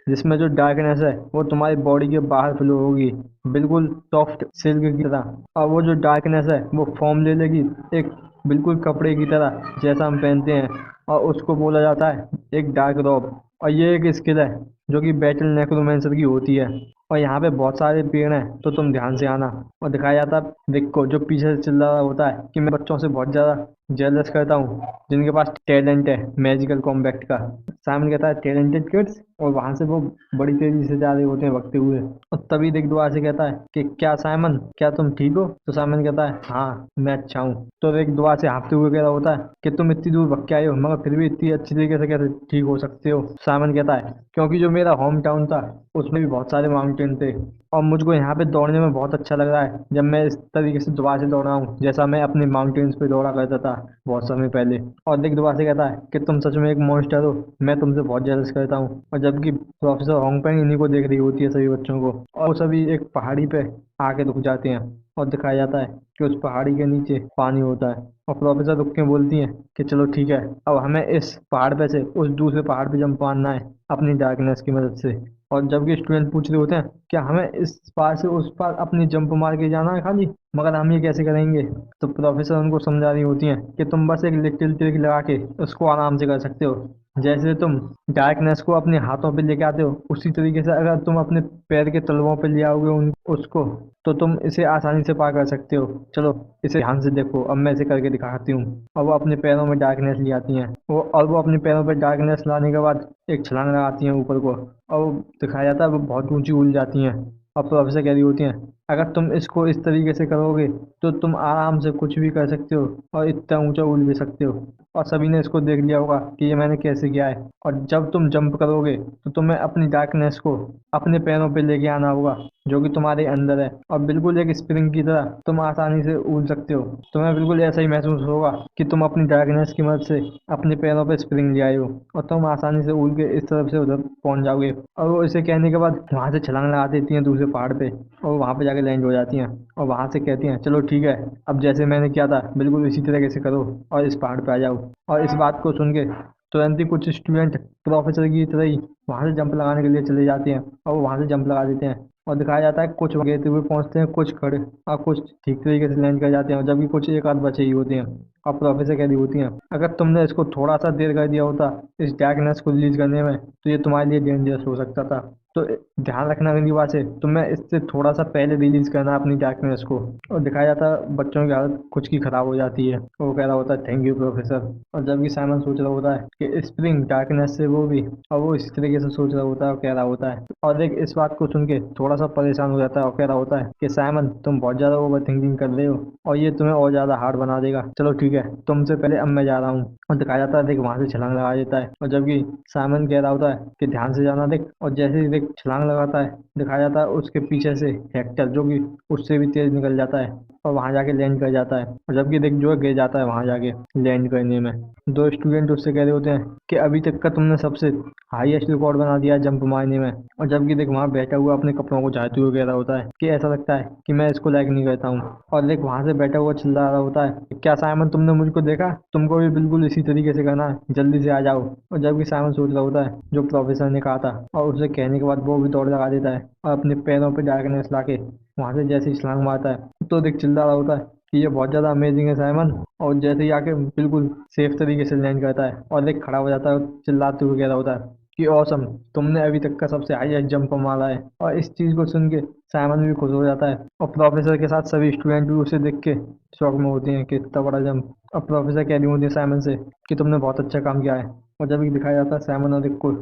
जिसमें जो डार्कनेस है वो तुम्हारी बॉडी के बाहर फ्लो होगी, बिल्कुल सॉफ्ट सिल्क की तरह, और वो जो डार्कनेस है वो फॉर्म ले लेगी एक बिल्कुल कपड़े की तरह जैसा हम पहनते हैं, और उसको बोला जाता है एक डार्क रॉब। और ये एक स्किल है जो कि बैटल नेक्रोमेंसर की होती है। और यहाँ पे बहुत सारे पेड़ हैं, तो तुम ध्यान से आना। और दिखाया जाता है रिक को, जो पीछे से चिल्ला रहा होता है कि मैं बच्चों से बहुत ज़्यादा जेलस करता हूँ जिनके पास टैलेंट है मैजिकल कॉम्बैट का। साइमन कहता है टैलेंटेड किड्स, और वहां से वो बड़ी तेजी से जा रहे होते हैं भगते हुए। और तभी रिक दोबारा से कहता है कि क्या साइमन, क्या तुम ठीक हो? तो साइमन कहता है हाँ मैं अच्छा हूँ। तो रिक दोबारा से हाँफते हुए कह रहा होता है कि तुम इतनी दूर भग के आए हो मगर फिर भी इतनी अच्छी तरीके से कैसे ठीक हो सकते हो? साइमन कहता है क्योंकि जो मेरा होम टाउन था उसमें भी बहुत सारे माउंटेन थे, और मुझको यहाँ पे दौड़ने में बहुत अच्छा लग रहा है जब मैं इस तरीके से दोबारा से दौड़ा हूँ जैसा मैं अपने माउंटेन्स पे दौड़ा करता था बहुत समय पहले। और दिक दोबारा से कहता है कि तुम सच में एक मॉन्स्टर हो, मैं तुमसे बहुत जेलस करता हूँ। और जबकि प्रोफेसर होंगपेंग इन्हीं को देख रही होती है, सभी बच्चों को, और वो सभी एक पहाड़ी पे आके रुक जाते हैं। और दिखाया जाता है कि उस पहाड़ी के नीचे पानी होता है। और प्रोफेसर रुक के बोलती हैं कि चलो ठीक है, अब हमें इस पहाड़ पे से उस दूसरे पहाड़ पे जंप मारना है अपनी डार्कनेस की मदद से। और जबकि स्टूडेंट पूछ रहे होते हैं क्या हमें इस पार से उस पार अपनी जंप मार के जाना है खाली, मगर हम ये कैसे करेंगे? तो प्रोफेसर उनको समझा रही होती हैं कि तुम बस एक लिटिल ट्रिक लगा के उसको आराम से कर सकते हो। जैसे तुम डार्कनेस को अपने हाथों पे लेके आते हो, उसी तरीके से अगर तुम अपने पैर के तलवों पे ले आओगे उसको, तो तुम इसे आसानी से पार कर सकते हो। चलो इसे ध्यान से देखो, अब मैं इसे करके दिखाती हूँ। और वो अपने पैरों में डार्कनेस ले आती हैं, वो अपने पैरों पे डार्कनेस लाने के बाद एक छलांग लगाती हैं ऊपर को। और वो दिखाया जाता है वो बहुत ऊंची उड़ जाती हैं। और प्रोफेसर कह रही होती हैं अगर तुम इसको इस तरीके से करोगे तो तुम आराम से कुछ भी कर सकते हो और इतना ऊंचा उड़ भी सकते हो। और सभी ने इसको देख लिया होगा कि ये मैंने कैसे किया है। और जब तुम जंप करोगे तो तुम्हें अपनी डार्कनेस को अपने पैरों पे लेके आना होगा जो कि तुम्हारे अंदर है, और बिल्कुल एक स्प्रिंग की तरह तुम आसानी से उड़ सकते हो। तुम्हें बिल्कुल ऐसा ही महसूस होगा कि तुम अपनी डार्कनेस की मदद से अपने पैरों पे स्प्रिंग ले आए हो, और तुम आसानी से उड़ के इस तरफ से उधर पहुंच जाओगे। और वो इसे कहने के बाद वहां से छलांग लगा देती हैं दूसरे पहाड़ पे, और वहां पे जाके लैंड हो जाती हैं। और वहां से कहती हैं चलो ठीक है, अब जैसे मैंने किया था बिल्कुल इसी तरीके से करो और इस पहाड़ पे आ जाओ। और इस बात को सुन के तुरंत ही कुछ स्टूडेंट प्रोफेसर की तरह ही वहां से जंप लगाने के लिए चले जाते हैं, और वो वहां से जंप लगा देते हैं। और दिखाया जाता है कुछ गिरते हुए पहुंचते हैं, कुछ खड़े, और कुछ ठीक तरीके से लैंड कर जाते हैं, जबकि कुछ एक आध बचे ही होते हैं। और प्रोफेसर कह रही होती हैं अगर तुमने इसको थोड़ा सा देर कर दिया होता इस डार्कनेस को रिलीज करने में तो ये तुम्हारे लिए डेंजरस हो सकता था। तो ध्यान रखना अगली बार से तुम्हें इससे थोड़ा सा पहले रिलीज करना अपनी डार्कनेस को। और दिखाया जाता है बच्चों की हालत कुछ की खराब हो जाती है। वो कह रहा होता है थैंक यू प्रोफेसर। और जबकि साइमन सोच रहा होता है कि स्प्रिंग डार्कनेस से वो भी, और वो इसी तरीके से सोच रहा होता है और कह रहा होता है। और एक इस बात को सुन के थोड़ा सा परेशान हो जाता है और कह रहा होता है कि साइमन तुम बहुत ज्यादा ओवर थिंकिंग कर रहे हो और ये तुम्हें और ज्यादा हार्ड बना देगा। चलो ठीक है, तुमसे पहले अब मैं जा रहा हूँ। और दिखाया जाता है देख वहां से छलांग लगा देता है। और जबकि साइमन कह रहा होता है कि ध्यान से जाना देख, और जैसे ही देख छलांग लगाता है दिखाया जाता है उसके पीछे से हेक्टर जो कि उससे भी तेज निकल जाता है और वहां जाके लैंड कर जाता है। और जबकि देख जो है गिर जाता है वहां जाके लैंड करने में। दो स्टूडेंट उससे कह रहे होते हैं कि अभी तक का तुमने सबसे हाईएस्ट रिकॉर्ड बना दिया है जंप मारने में। और जबकि देख वहां बैठा हुआ अपने कपड़ों को झाड़ते हुए कह रहा होता है कि ऐसा लगता है कि मैं इसको लाइक नहीं करता हूँ। और देख वहां से बैठा हुआ चिल्ला रहा होता है क्या साइमन तुमने मुझको देखा, तुमको भी बिल्कुल इसी तरीके से करना है, जल्दी से आ जाओ। और जबकि साइमन सोच रहा होता है जो प्रोफेसर ने कहा था, और उसे कहने के बाद वो भी दौड़ लगा देता है और अपने पैरों पे डार्कनेस लाके वहां से जैसे ही छलांग मारता है तो देख चिल्ला रहा होता है कि ये बहुत ज्यादा अमेजिंग है साइमन। और जैसे ही आके बिल्कुल सेफ तरीके से लैंड करता है और देख खड़ा हो जाता है और चिल्लाते हुए कह रहा होता है कि ऑसम, तुमने अभी तक का सबसे हाईएस्ट जंप मारा है। और इस चीज को सुन के साइमन भी खुश हो जाता है, और प्रोफेसर के साथ सभी स्टूडेंट भी उसे देख के शौक में होते हैं कि इतना बड़ा जंप। और प्रोफेसर कह रही होती है साइमन से कि तुमने बहुत अच्छा काम किया है। और जब ये दिखाया जाता है साइमन और रिक को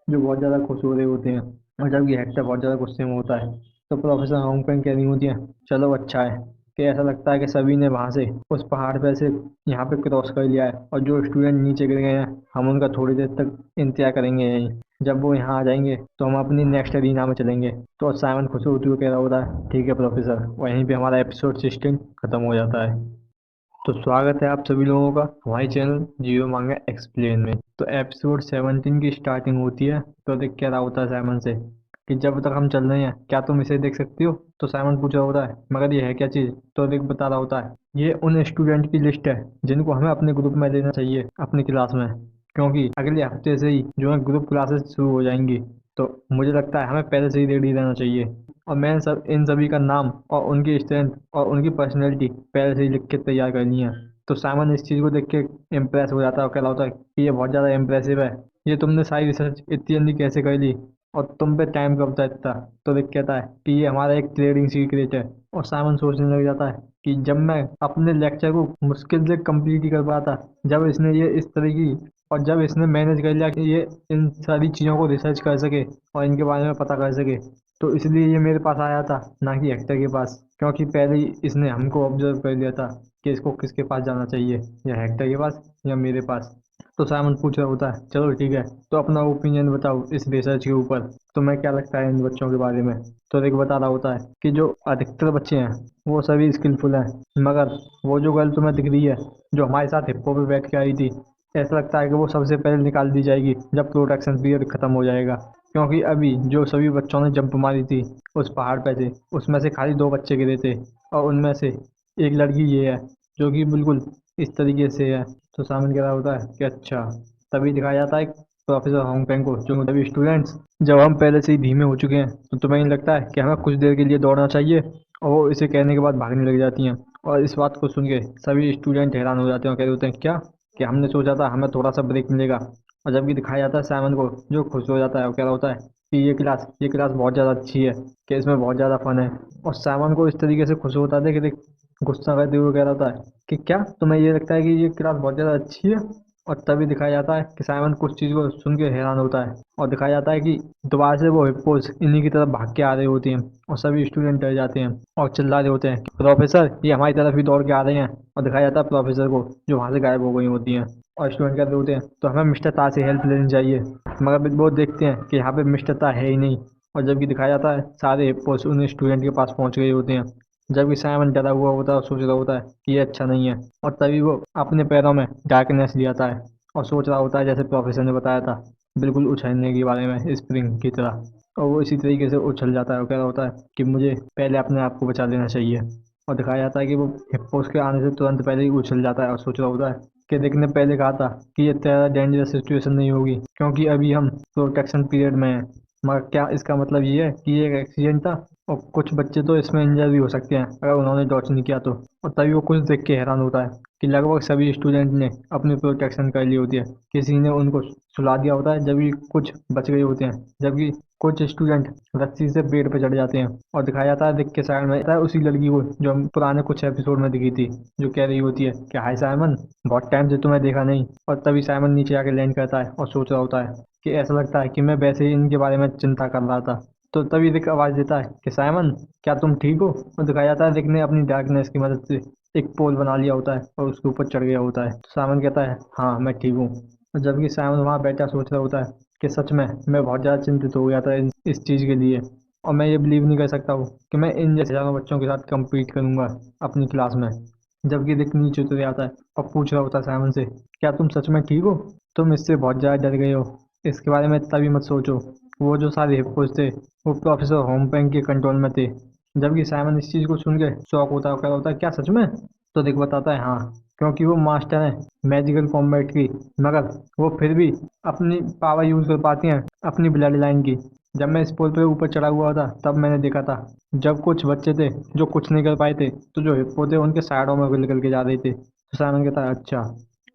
जो बहुत ज्यादा खुश हो रहे होते हैं, और जब ये हेक्टर बहुत ज्यादा गुस्से में होता है तो प्रोफेसर होंगपेंग कह रही होती है चलो अच्छा है कि ऐसा लगता है कि सभी ने वहां से उस पहाड़ पे से यहाँ पे क्रॉस कर लिया है, और जो स्टूडेंट नीचे गिर गए हैं हम उनका थोड़ी देर तक इंतजार करेंगे यहीं। जब वो यहाँ आ जाएंगे तो हम अपनी नेक्स्ट अरीना में चलेंगे। तो साइमन खुश होते हुए कह रहा होता है ठीक है प्रोफेसर। वहीं पे हमारा एपिसोड 16 खत्म हो जाता है। तो स्वागत है आप सभी लोगों का हमारे चैनल जियो मांगा एक्सप्लेन में। तो एपिसोड 17 की स्टार्टिंग होती है। तो देख क्या रहा होता है साइमन से कि जब तक हम चल रहे हैं क्या तुम इसे देख सकती हो? तो साइमन पूछ रहा होता है मगर ये है क्या चीज़? तो देख बता रहा होता है ये उन स्टूडेंट की लिस्ट है जिनको हमें अपने ग्रुप में लेना चाहिए अपनी क्लास में, क्योंकि अगले हफ्ते से ही जो है ग्रुप क्लासेस शुरू हो जाएंगी। तो मुझे लगता है हमें पहले से ही रेडी रहना चाहिए। और मैं सब इन सभी का नाम और उनकी स्ट्रेंथ और उनकी पर्सनैलिटी पहले से ही लिख के तैयार करनी है। तो साइमन इस चीज़ को देख के इम्प्रेस हो जाता है और कह रहा होता है कि ये बहुत ज़्यादा इम्प्रेसिव है, ये तुमने सारी रिसर्च इतनी जल्दी कैसे कर ली और तुम पे टाइम कब था इतना। तो रिक कहता है कि ये हमारा एक ट्रेडिंग सीक्रेट है। और साइमन सोचने लग जाता है कि जब मैं अपने लेक्चर को मुश्किल से कंप्लीट ही कर पाया था, जब इसने ये इस तरह की और जब इसने मैनेज कर लिया कि ये इन सारी चीज़ों को रिसर्च कर सके और इनके बारे में पता कर सके, तो इसलिए ये मेरे पास आया था, ना कि हेक्टर के पास। क्योंकि पहले ही इसने हमको ऑब्जर्व कर लिया था कि इसको किसके पास जाना चाहिए, या हेक्टर के पास या मेरे पास। तो साइमन पूछ रहा होता है चलो ठीक है, तो अपना ओपिनियन बताओ इस रिसर्च के ऊपर, तुम्हें क्या लगता है इन बच्चों के बारे में। तो रिक बता रहा होता है कि जो अधिकतर बच्चे हैं वो सभी स्किलफुल हैं, मगर वो जो गर्ल तुम्हें दिख रही है जो हमारे साथ हिप्पो पे बैठ के आई थी, ऐसा लगता है कि वो सबसे पहले निकाल दी जाएगी जब प्रोटेक्शन पीरियड खत्म हो जाएगा। क्योंकि अभी जो सभी बच्चों ने जंप मारी थी उस पहाड़ पे से, उसमें से खाली 2 बच्चे गिरे थे, और उनमें से एक लड़की ये है जो कि बिल्कुल इस तरीके से है। तो सामने कह रहा होता है कि अच्छा। तभी दिखाया जाता है प्रोफेसर होंगपेंग को, जो सभी स्टूडेंट्स, जब हम पहले से ही धीमे हो चुके हैं तो तुम्हें नहीं लगता है कि हमें कुछ देर के लिए दौड़ना चाहिए। और वो इसे कहने के बाद भागने लग जाती हैं। और इस बात को सुन के सभी स्टूडेंट हैरान हो जाते हैं और कह देते हैं क्या, कि हमने सोचा था हमें थोड़ा सा ब्रेक मिलेगा। और जबकि दिखाया जाता है साइमन को, जो खुश हो जाता है और कह रहा होता है कि ये क्लास बहुत ज़्यादा अच्छी है, कि इसमें बहुत ज़्यादा फन है। और साइमन को इस तरीके से खुश होता है कि देख, गुस्सा करते हुए कह रहा होता है कि क्या तुम्हें ये लगता है कि ये क्लास बहुत ज़्यादा अच्छी है। और तभी दिखाया जाता है कि साइमन कुछ चीज़ को सुन के हैरान होता है, और दिखाया जाता है कि दोबारा से वो हिप्पोज इन्हीं की तरफ भाग के आ रही होती हैं। और सभी स्टूडेंट डर जाते हैं और चिल्ला रहे होते हैं कि प्रोफेसर ये हमारी तरफ ही दौड़ के आ रहे हैं। और दिखाया जाता है प्रोफेसर को, जो वहाँ से गायब हो गई होती हैं। और स्टूडेंट कहते होते हैं तो हमें मिस्टर ता से हेल्प लेनी चाहिए, मगर फिर वो देखते हैं कि यहाँ पे मिस्टर ता है ही नहीं। और जबकि दिखाया जाता है सारे हिप्पोज उन स्टूडेंट के पास पहुँच गए होते हैं, जबकि साइमन डरा हुआ होता है और सोच रहा होता है कि ये अच्छा नहीं है। और तभी वो अपने पैरों में डार्कनेस ले आता है और सोच रहा होता है जैसे प्रोफेसर ने बताया था, बिल्कुल उछलने के बारे में स्प्रिंग की तरह। और वो इसी तरीके से उछल जाता है और कह रहा होता है कि मुझे पहले अपने आप को बचा लेना चाहिए। और दिखाया जाता है कि वो हिप्पोस के आने से तुरंत पहले ही उछल जाता है और सोच रहा होता है कि देख ने पहले कहा था कि ये तेरा डेंजरस सिचुएशन नहीं होगी, क्योंकि अभी हम प्रोटेक्शन पीरियड में हैं। मगर क्या इसका मतलब ये है कि ये एक एक्सीडेंट था, और कुछ बच्चे तो इसमें इंजर भी हो सकते हैं अगर उन्होंने डॉच नहीं किया तो। और तभी वो कुछ देख के हैरान होता है कि लगभग सभी स्टूडेंट ने अपनी प्रोटेक्शन कर ली होती है, किसी ने उनको सुला दिया होता है, जबकि कुछ बच गए होते हैं, जबकि कुछ स्टूडेंट रस्सी से पेड़ पे चढ़ जाते हैं। और दिखाया जाता है दिख के साइड में है उसी लड़की को जो हम पुराने कुछ एपिसोड में दिखी थी, जो कह रही होती है कि हाय साइमन, बहुत टाइम से तुम्हें देखा नहीं। और तभी साइमन नीचे आके लैंड करता है और सोच रहा होता है कि ऐसा लगता है कि मैं वैसे ही इनके बारे में चिंता कर रहा था। तो तभी रिक आवाज़ देता है कि साइमन, क्या तुम ठीक हो। और दिखाया जाता है रिक ने अपनी डार्कनेस की मदद से एक पोल बना लिया होता है और उसके ऊपर चढ़ गया होता है। तो साइमन कहता है हाँ मैं ठीक हूँ। और जबकि साइमन वहाँ बैठा सोच रहा होता है कि सच में मैं बहुत ज़्यादा चिंतित हो गया था इस चीज़ के लिए, और मैं ये बिलीव नहीं कर सकता हूँ कि मैं इन जैसे हज़ारों बच्चों के साथ compete करूँगा अपनी क्लास में। जबकि रिक नीचे उतर आता है और पूछ रहा होता है साइमन से, क्या तुम सच में ठीक हो, तुम इससे बहुत ज़्यादा डर गए हो, इसके बारे में इतना भी मत सोचो। वो जो सारे हिप्पोज थे वो प्रोफेसर होमपेंग के कंट्रोल में थे। जबकि साइमन इस चीज़ को सुन के शॉक होता है और कह रहा होता है क्या सच में। तो रिक बताता है हाँ, क्योंकि वो मास्टर है मैजिकल कॉम्बैट की, मगर वो फिर भी अपनी पावर यूज़ कर पाती हैं अपनी ब्लड लाइन की। जब मैं इस पुल पे ऊपर चढ़ा हुआ था तब मैंने देखा था, जब कुछ बच्चे थे जो कुछ नहीं कर पाए थे, तो जो हिप्पो थे उनके साइडों में निकल के जा रहे थे। तो साइमन कहता है अच्छा।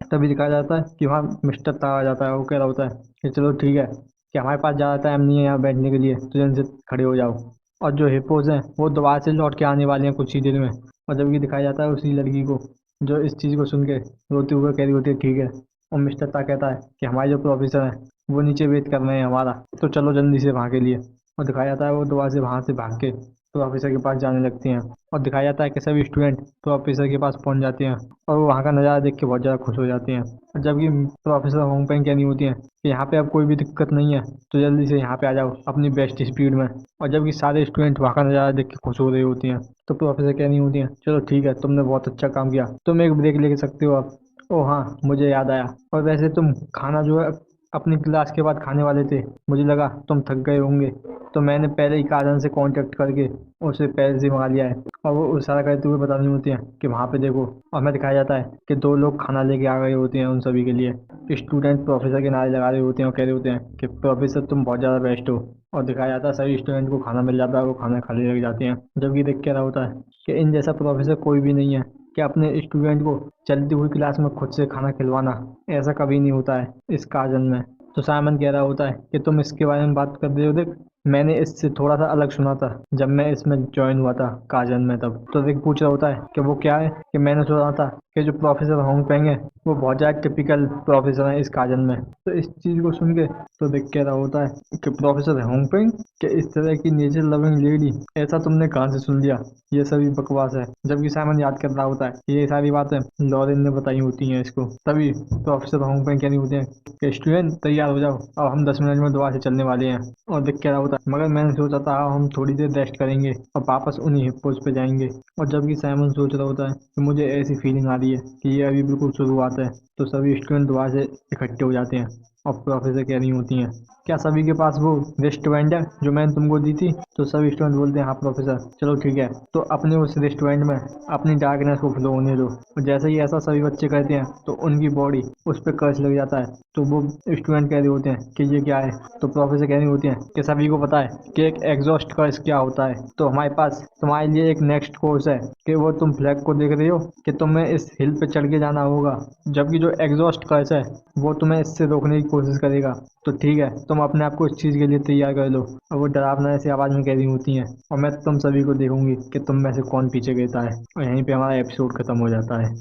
तभी दिखाया जाता है कि वहाँ मिस्टर ता आ जाता है, वो कह रहा होता है कि चलो ठीक है, कि हमारे पास ज़्यादा टाइम नहीं है यहाँ बैठने के लिए, तो जल्दी से खड़े हो जाओ। और जो हिप्पोज हैं वो दोबारा से लौट के आने वाले हैं कुछ ही देर में। और जबकि दिखाया जाता है उसी लड़की को, जो इस चीज़ को सुन के रोते हुए कह रही होती है ठीक है। और मिस्टर ता कहता है कि हमारे जो प्रोफेसर हैं वो नीचे वेट कर रहे हैं हमारा, तो चलो जल्दी से वहाँ के लिए। और दिखाया जाता है वो दोबारा से वहाँ से भाग के प्रोफेसर के पास जाने लगती हैं। और दिखाया जाता है कि सभी स्टूडेंट प्रोफेसर के पास पहुँच जाते हैं और वो वहाँ का नज़ारा देख के बहुत ज़्यादा खुश हो जाते हैं। और जबकि प्रोफेसर होंगपेंग कहनी होती है कि यहाँ पे अब कोई भी दिक्कत नहीं है, तो जल्दी से यहाँ पे आ जाओ अपनी बेस्ट स्पीड में। और जबकि सारे स्टूडेंट वहाँ का नज़ारा देख के खुश हो रही होती हैं, तो प्रोफेसर कहनी होती है चलो ठीक है, तुमने बहुत अच्छा काम किया, तुम एक ब्रेक ले सकते हो अब। ओह हाँ, मुझे याद आया, और वैसे तुम खाना जो है अपनी क्लास के बाद खाने वाले थे, मुझे लगा तुम थक गए होंगे, तो मैंने पहले ही काजन से कांटेक्ट करके उसे पहले से मंगा लिया है। और वो इशारा करते हुए बतानी होती है कि वहाँ पे देखो। और हमें दिखाया जाता है कि 2 लोग खाना लेके आ गए होते हैं उन सभी के लिए। स्टूडेंट प्रोफेसर के नारे लगा रहे होते हैं और कह रहे होते हैं कि प्रोफेसर तुम बहुत ज़्यादा बेस्ट हो। और दिखाया जाता है सभी स्टूडेंट को खाना मिल जाता है, वो खाना खाने लग जाते हैं। जबकि देख के रहा होता है कि इन जैसा प्रोफेसर कोई भी नहीं है, कि अपने स्टूडेंट को चलती हुई क्लास में खुद से खाना खिलवाना ऐसा कभी नहीं होता है इस काजन में। तो साइमन कह रहा होता है कि तुम इसके बारे में बात कर रहे हो, देख मैंने इससे थोड़ा सा अलग सुना था जब मैं इसमें ज्वाइन हुआ था काजन में तब। तो रिक पूछ रहा होता है कि वो क्या है, कि मैंने सुना था कि जो प्रोफेसर होंगपेंग है वो बहुत ज़्यादा टिपिकल प्रोफेसर है इस काजन में। तो इस चीज़ को सुन के तो रिक कह रहा होता है कि प्रोफेसर होंगपेंग, कि इस तरह की नेचर लविंग लेडी ऐसा तुमने कहाँ से सुन लिया, ये सभी बकवास है। जबकि साइमन याद कर रहा होता है कि ये सारी बातें लॉरेन ने बताई होती हैं इसको। तभी प्रोफेसर होंगपेंग कह रही होती है कि स्टूडेंट तैयार हो जाओ, अब हम 10 मिनट में दोबारा से चलने वाले हैं। और दिख क्या रहा होता है, मगर मैंने सोचा था हम थोड़ी देर रेस्ट करेंगे और वापस उन्हीं हिप्पोज पे जाएंगे। और जबकि साइमन सोच रहा होता है कि मुझे ऐसी फीलिंग आ रही है कि ये अभी बिल्कुल शुरुआत है, तो सभी स्टूडेंट दोबारा से इकट्ठे हो जाते हैं। और प्रोफेसर कह रही होती हैं, क्या सभी के पास वो रेस्टोरेंट है जो मैंने तुमको दी थी? तो सभी स्टूडेंट बोलते हैं हाँ प्रोफेसर। चलो ठीक है, तो अपने उस रेस्टोरेंट में अपनी डार्कनेस को फ्लो होने दो। और जैसे ही ऐसा सभी बच्चे कहते हैं तो उनकी बॉडी उस पर कर्ज लग जाता है। तो वो स्टूडेंट कह रहे होते हैं कि ये क्या है? तो प्रोफेसर कह रही होती हैं कि सभी को पता है कि एक एग्जॉस्ट कर्ज क्या होता है, तो हमारे पास तुम्हारे लिए एक नेक्स्ट कोर्स है कि वो तुम फ्लैग को देख रहे हो कि तुम्हें इस हिल पे चढ़ के जाना होगा, जबकि जो एग्जॉस्ट कर्ज है वो तुम्हें इससे रोकने की कोशिश करेगा। तो ठीक है, तुम अपने आप को इस चीज़ के लिए तैयार कर लो। और वो डरावना ऐसी आवाज़ में कह रही होती हैं, और मैं तुम सभी को देखूंगी कि तुम में से कौन पीछे गिरता है। और यहीं पे हमारा एपिसोड खत्म हो जाता है।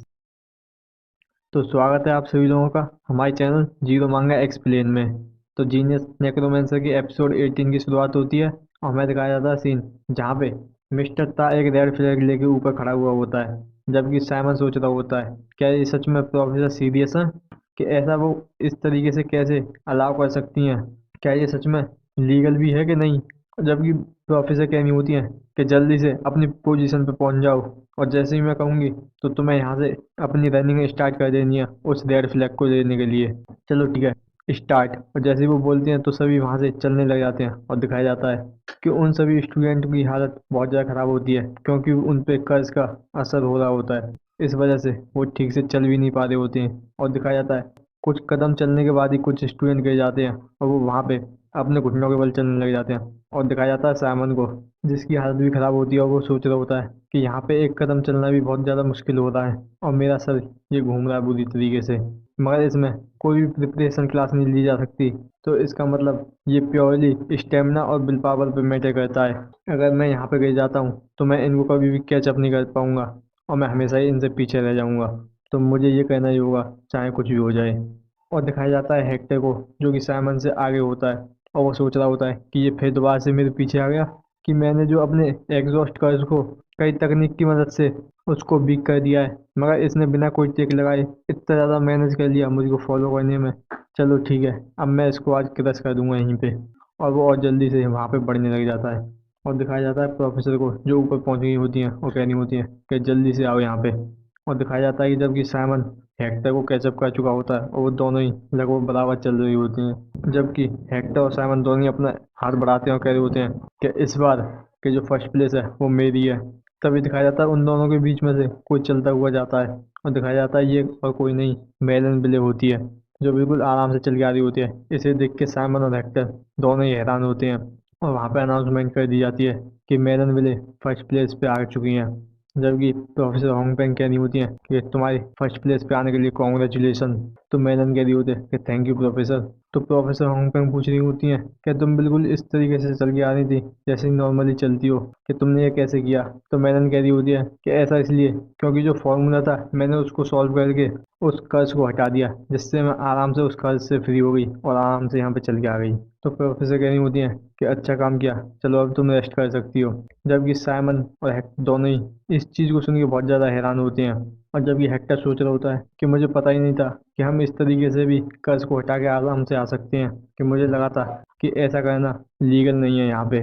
तो स्वागत है आप सभी लोगों का हमारे चैनल जीरो मांगा एक्सप्लेन में। तो जीनियस नेक्रोमेंसर की एपिसोड 18 की शुरुआत होती है और हमें दिखाया जाता है सीन जहाँ पे मिस्टर ता एक रेड फ्लैग लेके ऊपर खड़ा हुआ होता है, जबकि साइमन सोच रहा होता है क्या ये सच में प्रोफेसर सीरियस है, कि ऐसा वो इस तरीके से कैसे अलाउ कर सकती हैं, क्या ये सच में लीगल भी है कि नहीं। जबकि प्रोफेसर कहनी होती है कि जल्दी से अपनी पोजीशन पे पहुंच जाओ, और जैसे ही मैं कहूँगी तो तुम्हें यहाँ से अपनी रनिंग स्टार्ट कर देनी है उस रेड फ्लैग को लेने के लिए। चलो ठीक है, स्टार्ट। और जैसे ही वो बोलते हैं तो सभी वहाँ से चलने लग जाते हैं और दिखाया जाता है कि उन सभी स्टूडेंट की हालत बहुत ज़्यादा ख़राब होती है क्योंकि उन पे कर्ज का असर हो रहा होता है। इस वजह से वो ठीक से चल भी नहीं पा रहे होते हैं। और दिखाया जाता है कुछ कदम चलने के बाद ही कुछ स्टूडेंट गिर जाते हैं और वो वहाँ पे अपने घुटनों के बल चलने लग जाते हैं। और दिखाया जाता है साइमन को, जिसकी हालत भी ख़राब होती है और वो सोच रहा होता है कि यहाँ पे एक कदम चलना भी बहुत ज़्यादा मुश्किल हो रहा है और मेरा सर ये घूम रहा है बुरी तरीके से, मगर इसमें कोई भी प्रिपरेशन क्लास नहीं ली जा सकती। तो इसका मतलब ये प्योरली स्टेमिना और विल पावर पे मैटर करता है। अगर मैं यहाँ पे गिर जाता हूँ तो मैं इनको कभी भी कैचअप नहीं कर पाऊंगा और मैं हमेशा ही इनसे पीछे रह जाऊंगा। तो मुझे ये कहना ही होगा चाहे कुछ भी हो जाए। और दिखाया जाता है हेक्टर को, जो कि साइमन से आगे होता है और वो सोच रहा होता है कि ये फिर दोबारा से मेरे पीछे आ गया, कि मैंने जो अपने एग्जॉस्ट कर्ज को कई तकनीक की मदद से उसको वीक कर दिया है, मगर इसने बिना कोई टेक लगाए इतना ज़्यादा मैनेज कर लिया मुझको फॉलो करने में। चलो ठीक है, अब मैं इसको आज क्रश कर दूंगा यहीं पे। और वो और जल्दी से वहाँ पे बढ़ने लग जाता है। और दिखाया जाता है प्रोफेसर को, जो ऊपर पहुँच गई होती हैं और कहनी होती हैं कि जल्दी से आओ यहाँ पे। और दिखाया जाता है कि जबकि साइमन हेक्टर को कैचअप कर चुका होता है और वो दोनों ही लगभग बराबर चल रही होती हैं, जबकि हेक्टर और साइमन दोनों ही अपना हाथ बढ़ाते हैं और कह रहे होते हैं कि इस बार के जो फर्स्ट प्लेस है वो मेरी है। तभी दिखाया जाता है उन दोनों के बीच में से कोई चलता हुआ जाता है और दिखाया जाता है ये और कोई नहीं, मेलन बिले होती है, जो बिल्कुल आराम से चल के आ रही होती है। इसे देख के साइमन और हेक्टर दोनों ही हैरान होते हैं और वहाँ पे अनाउंसमेंट कर दी जाती है कि मेलन बिले फर्स्ट प्लेस पे आ चुकी हैं। जबकि प्रोफेसर होंगपेंग कह रही होती हैं कि तुम्हारी फर्स्ट प्लेस पे आने के लिए कॉन्ग्रेचुलेसन। तो मेलन कह रही होती है कि थैंक यू प्रोफेसर। तो प्रोफेसर होंगपेंग पूछ रही होती हैं कि तुम बिल्कुल इस तरीके से चल के आ रही थी जैसे नॉर्मली चलती हो, कि तुमने ये कैसे किया? तो मेलन कह रही होती है कि ऐसा इसलिए क्योंकि जो फॉर्मूला था मैंने उसको सॉल्व करके उस कर्ज को हटा दिया, जिससे मैं आराम से उस कर्ज से फ्री हो गई और आराम से यहाँ पे चल के आ गई। तो प्रोफेसर कह रही होती हैं कि अच्छा काम किया, चलो अब तुम रेस्ट कर सकती हो। जबकि साइमन और हेक्टर दोनों ही इस चीज़ को सुन के बहुत ज़्यादा हैरान होते हैं। और जब ये हेक्टर सोच रहा होता है कि मुझे पता ही नहीं था कि हम इस तरीके से भी कर्ज को हटा के आराम से आ सकते हैं, कि मुझे लगा था कि ऐसा करना लीगल नहीं है यहाँ पे।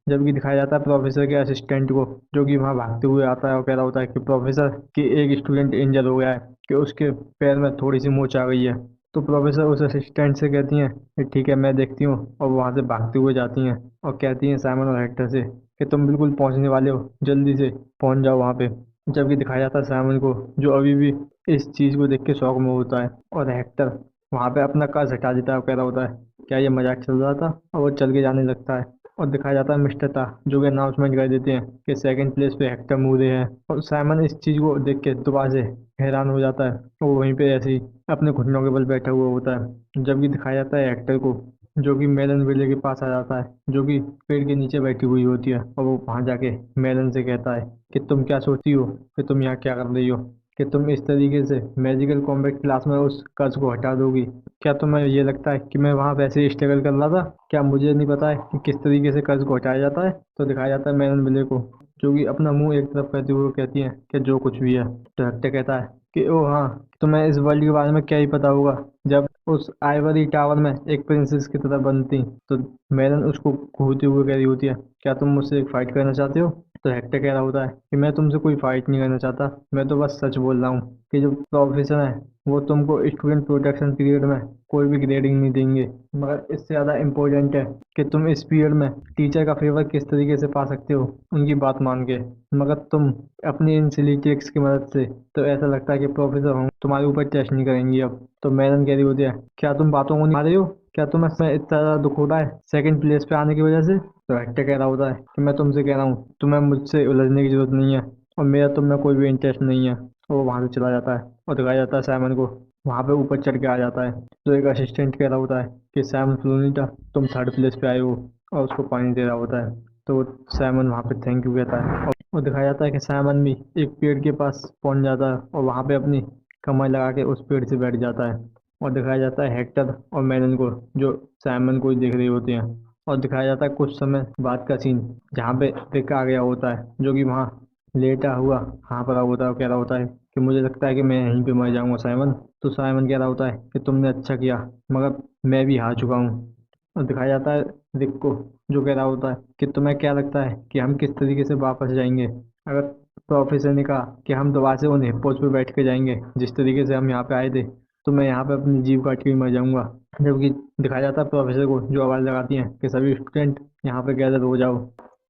जबकि दिखाया जाता है प्रोफेसर के असिस्टेंट को, जो कि वहाँ भागते हुए आता है और कह रहा होता है कि प्रोफेसर की एक स्टूडेंट इंजर हो गया है, कि उसके पैर में थोड़ी सी मोच आ गई है। तो प्रोफेसर उस असिस्टेंट से कहती हैं कि ठीक है मैं देखती हूँ, और वहाँ से भागते हुए जाती हैं और कहती हैं साइमन और हेक्टर से कि तुम बिल्कुल पहुँचने वाले हो, जल्दी से पहुँच जाओ वहाँ पे। जबकि दिखाया जाता है साइमन को, जो अभी भी इस चीज़ को देख के शौक में होता है, और हेक्टर वहाँ पे अपना कर्ज हटा देता है और कह रहा होता है क्या ये मजाक चल रहा था, और वो चल के जाने लगता है। और दिखाया जाता है मिस्टर ता जो कि अनाउंसमेंट कर देते हैं कि सेकंड प्लेस पे हेक्टर मूरे हैं। और साइमन इस चीज़ को देख के दोबारा से हैरान हो जाता है। वो वहीं पे ऐसे ही अपने घुटनों के बल बैठा हुआ होता है। जबकि दिखाया जाता है हेक्टर को जो कि मेलन विले के पास आ जाता है, जो कि पेड़ के नीचे बैठी हुई होती है। और वो वहां जाके मेलन से कहता है कि तुम क्या सोचती हो कि तुम यहाँ क्या कर रही हो, कि तुम इस तरीके से मैजिकल कॉम्बैट क्लास में उस कर्ज को हटा दोगी। क्या तुम्हें ये लगता है कि मैं वहाँ वैसे ही स्ट्रगल कर रहा था? क्या मुझे नहीं पता है कि किस तरीके से कर्ज को हटाया जाता है? तो दिखाया जाता है मेलन विले को जो कि अपना मुंह एक तरफ करते हुए कहती है कि जो कुछ भी है। तो हेक्टर कहता है कि ओ हाँ, तुम्हें इस वर्ल्ड के बारे में क्या ही पता होगा जब उस आइवरी टावर में एक प्रिंसेस की तरह बनती। तो मेलन उसको घूरते हुए कह रही होती है, क्या तुम मुझसे एक फाइट करना चाहते हो? तो हेक्टर कह रहा होता है कि मैं तुमसे कोई फाइट नहीं करना चाहता, मैं तो बस सच बोल रहा हूँ कि जो प्रोफेसर है वो तुमको स्टूडेंट प्रोटेक्शन पीरियड में कोई भी ग्रेडिंग नहीं देंगे। मगर इससे ज़्यादा इम्पोर्टेंट है कि तुम इस पीरियड में टीचर का फेवर किस तरीके से पा सकते हो उनकी बात मान के। मगर तुम अपनी इन सिली ट्रिक्स की मदद से तो ऐसा लगता है कि प्रोफेसर हम तुम्हारे ऊपर टेस्ट नहीं करेंगी अब। तो मैडम कह रही होती है, क्या तुम बातों को नहीं मान रही हो? क्या तुम्हें इसमें इतना ज़्यादा दुख हो रहा है सेकंड प्लेस पे आने की वजह से? तो हेक्टर कह रहा होता है कि मैं तुमसे कह रहा हूँ तुम्हें मुझसे उलझने की जरूरत नहीं है और मेरा तुम में कोई भी इंटरेस्ट नहीं है। और वो वहाँ से चला जाता है और दिखाया जाता है साइमन को वहाँ पे ऊपर चढ़ के आ जाता है। तो एक असिस्टेंट कह रहा होता है कि साइमन फ्लोनिटा तुम थर्ड प्लेस पे आए हो, और उसको पानी दे रहा होता है। तो साइमन वहाँ पे थैंक यू कहता है और दिखाया जाता है कि साइमन भी एक पेड़ के पास पहुँच जाता है और वहाँ पे अपनी कमर लगा के उस पेड़ से बैठ जाता है। और दिखाया जाता है हेक्टर और मेलन को जो साइमन को ही देख रही होती हैं। और दिखाया जाता है कुछ समय बाद का सीन जहाँ पे रिक आ गया होता है जो कि वहाँ लेटा हुआ हाँ पड़ा होता है और कह रहा होता है कि मुझे लगता है कि मैं यहीं पे मर जाऊंगा साइमन। तो साइमन कह रहा होता है कि तुमने अच्छा किया, मगर मैं भी हार चुका हूँ। और दिखाया जाता है रिक को जो कह रहा होता है कि तुम्हें क्या लगता है कि हम किस तरीके से वापस जाएंगे अगर प्रोफेसर ने कहा कि हम दोबारा से उन हिप्पोज पे बैठ के जाएंगे जिस तरीके से हम यहाँ पे आए थे, तो मैं यहाँ पे अपनी जीव काट के ही मर जाऊंगा। जबकि दिखाया जाता है प्रोफेसर को जो आवाज़ लगाती हैं कि सभी स्टूडेंट यहाँ पे गैदर हो जाओ।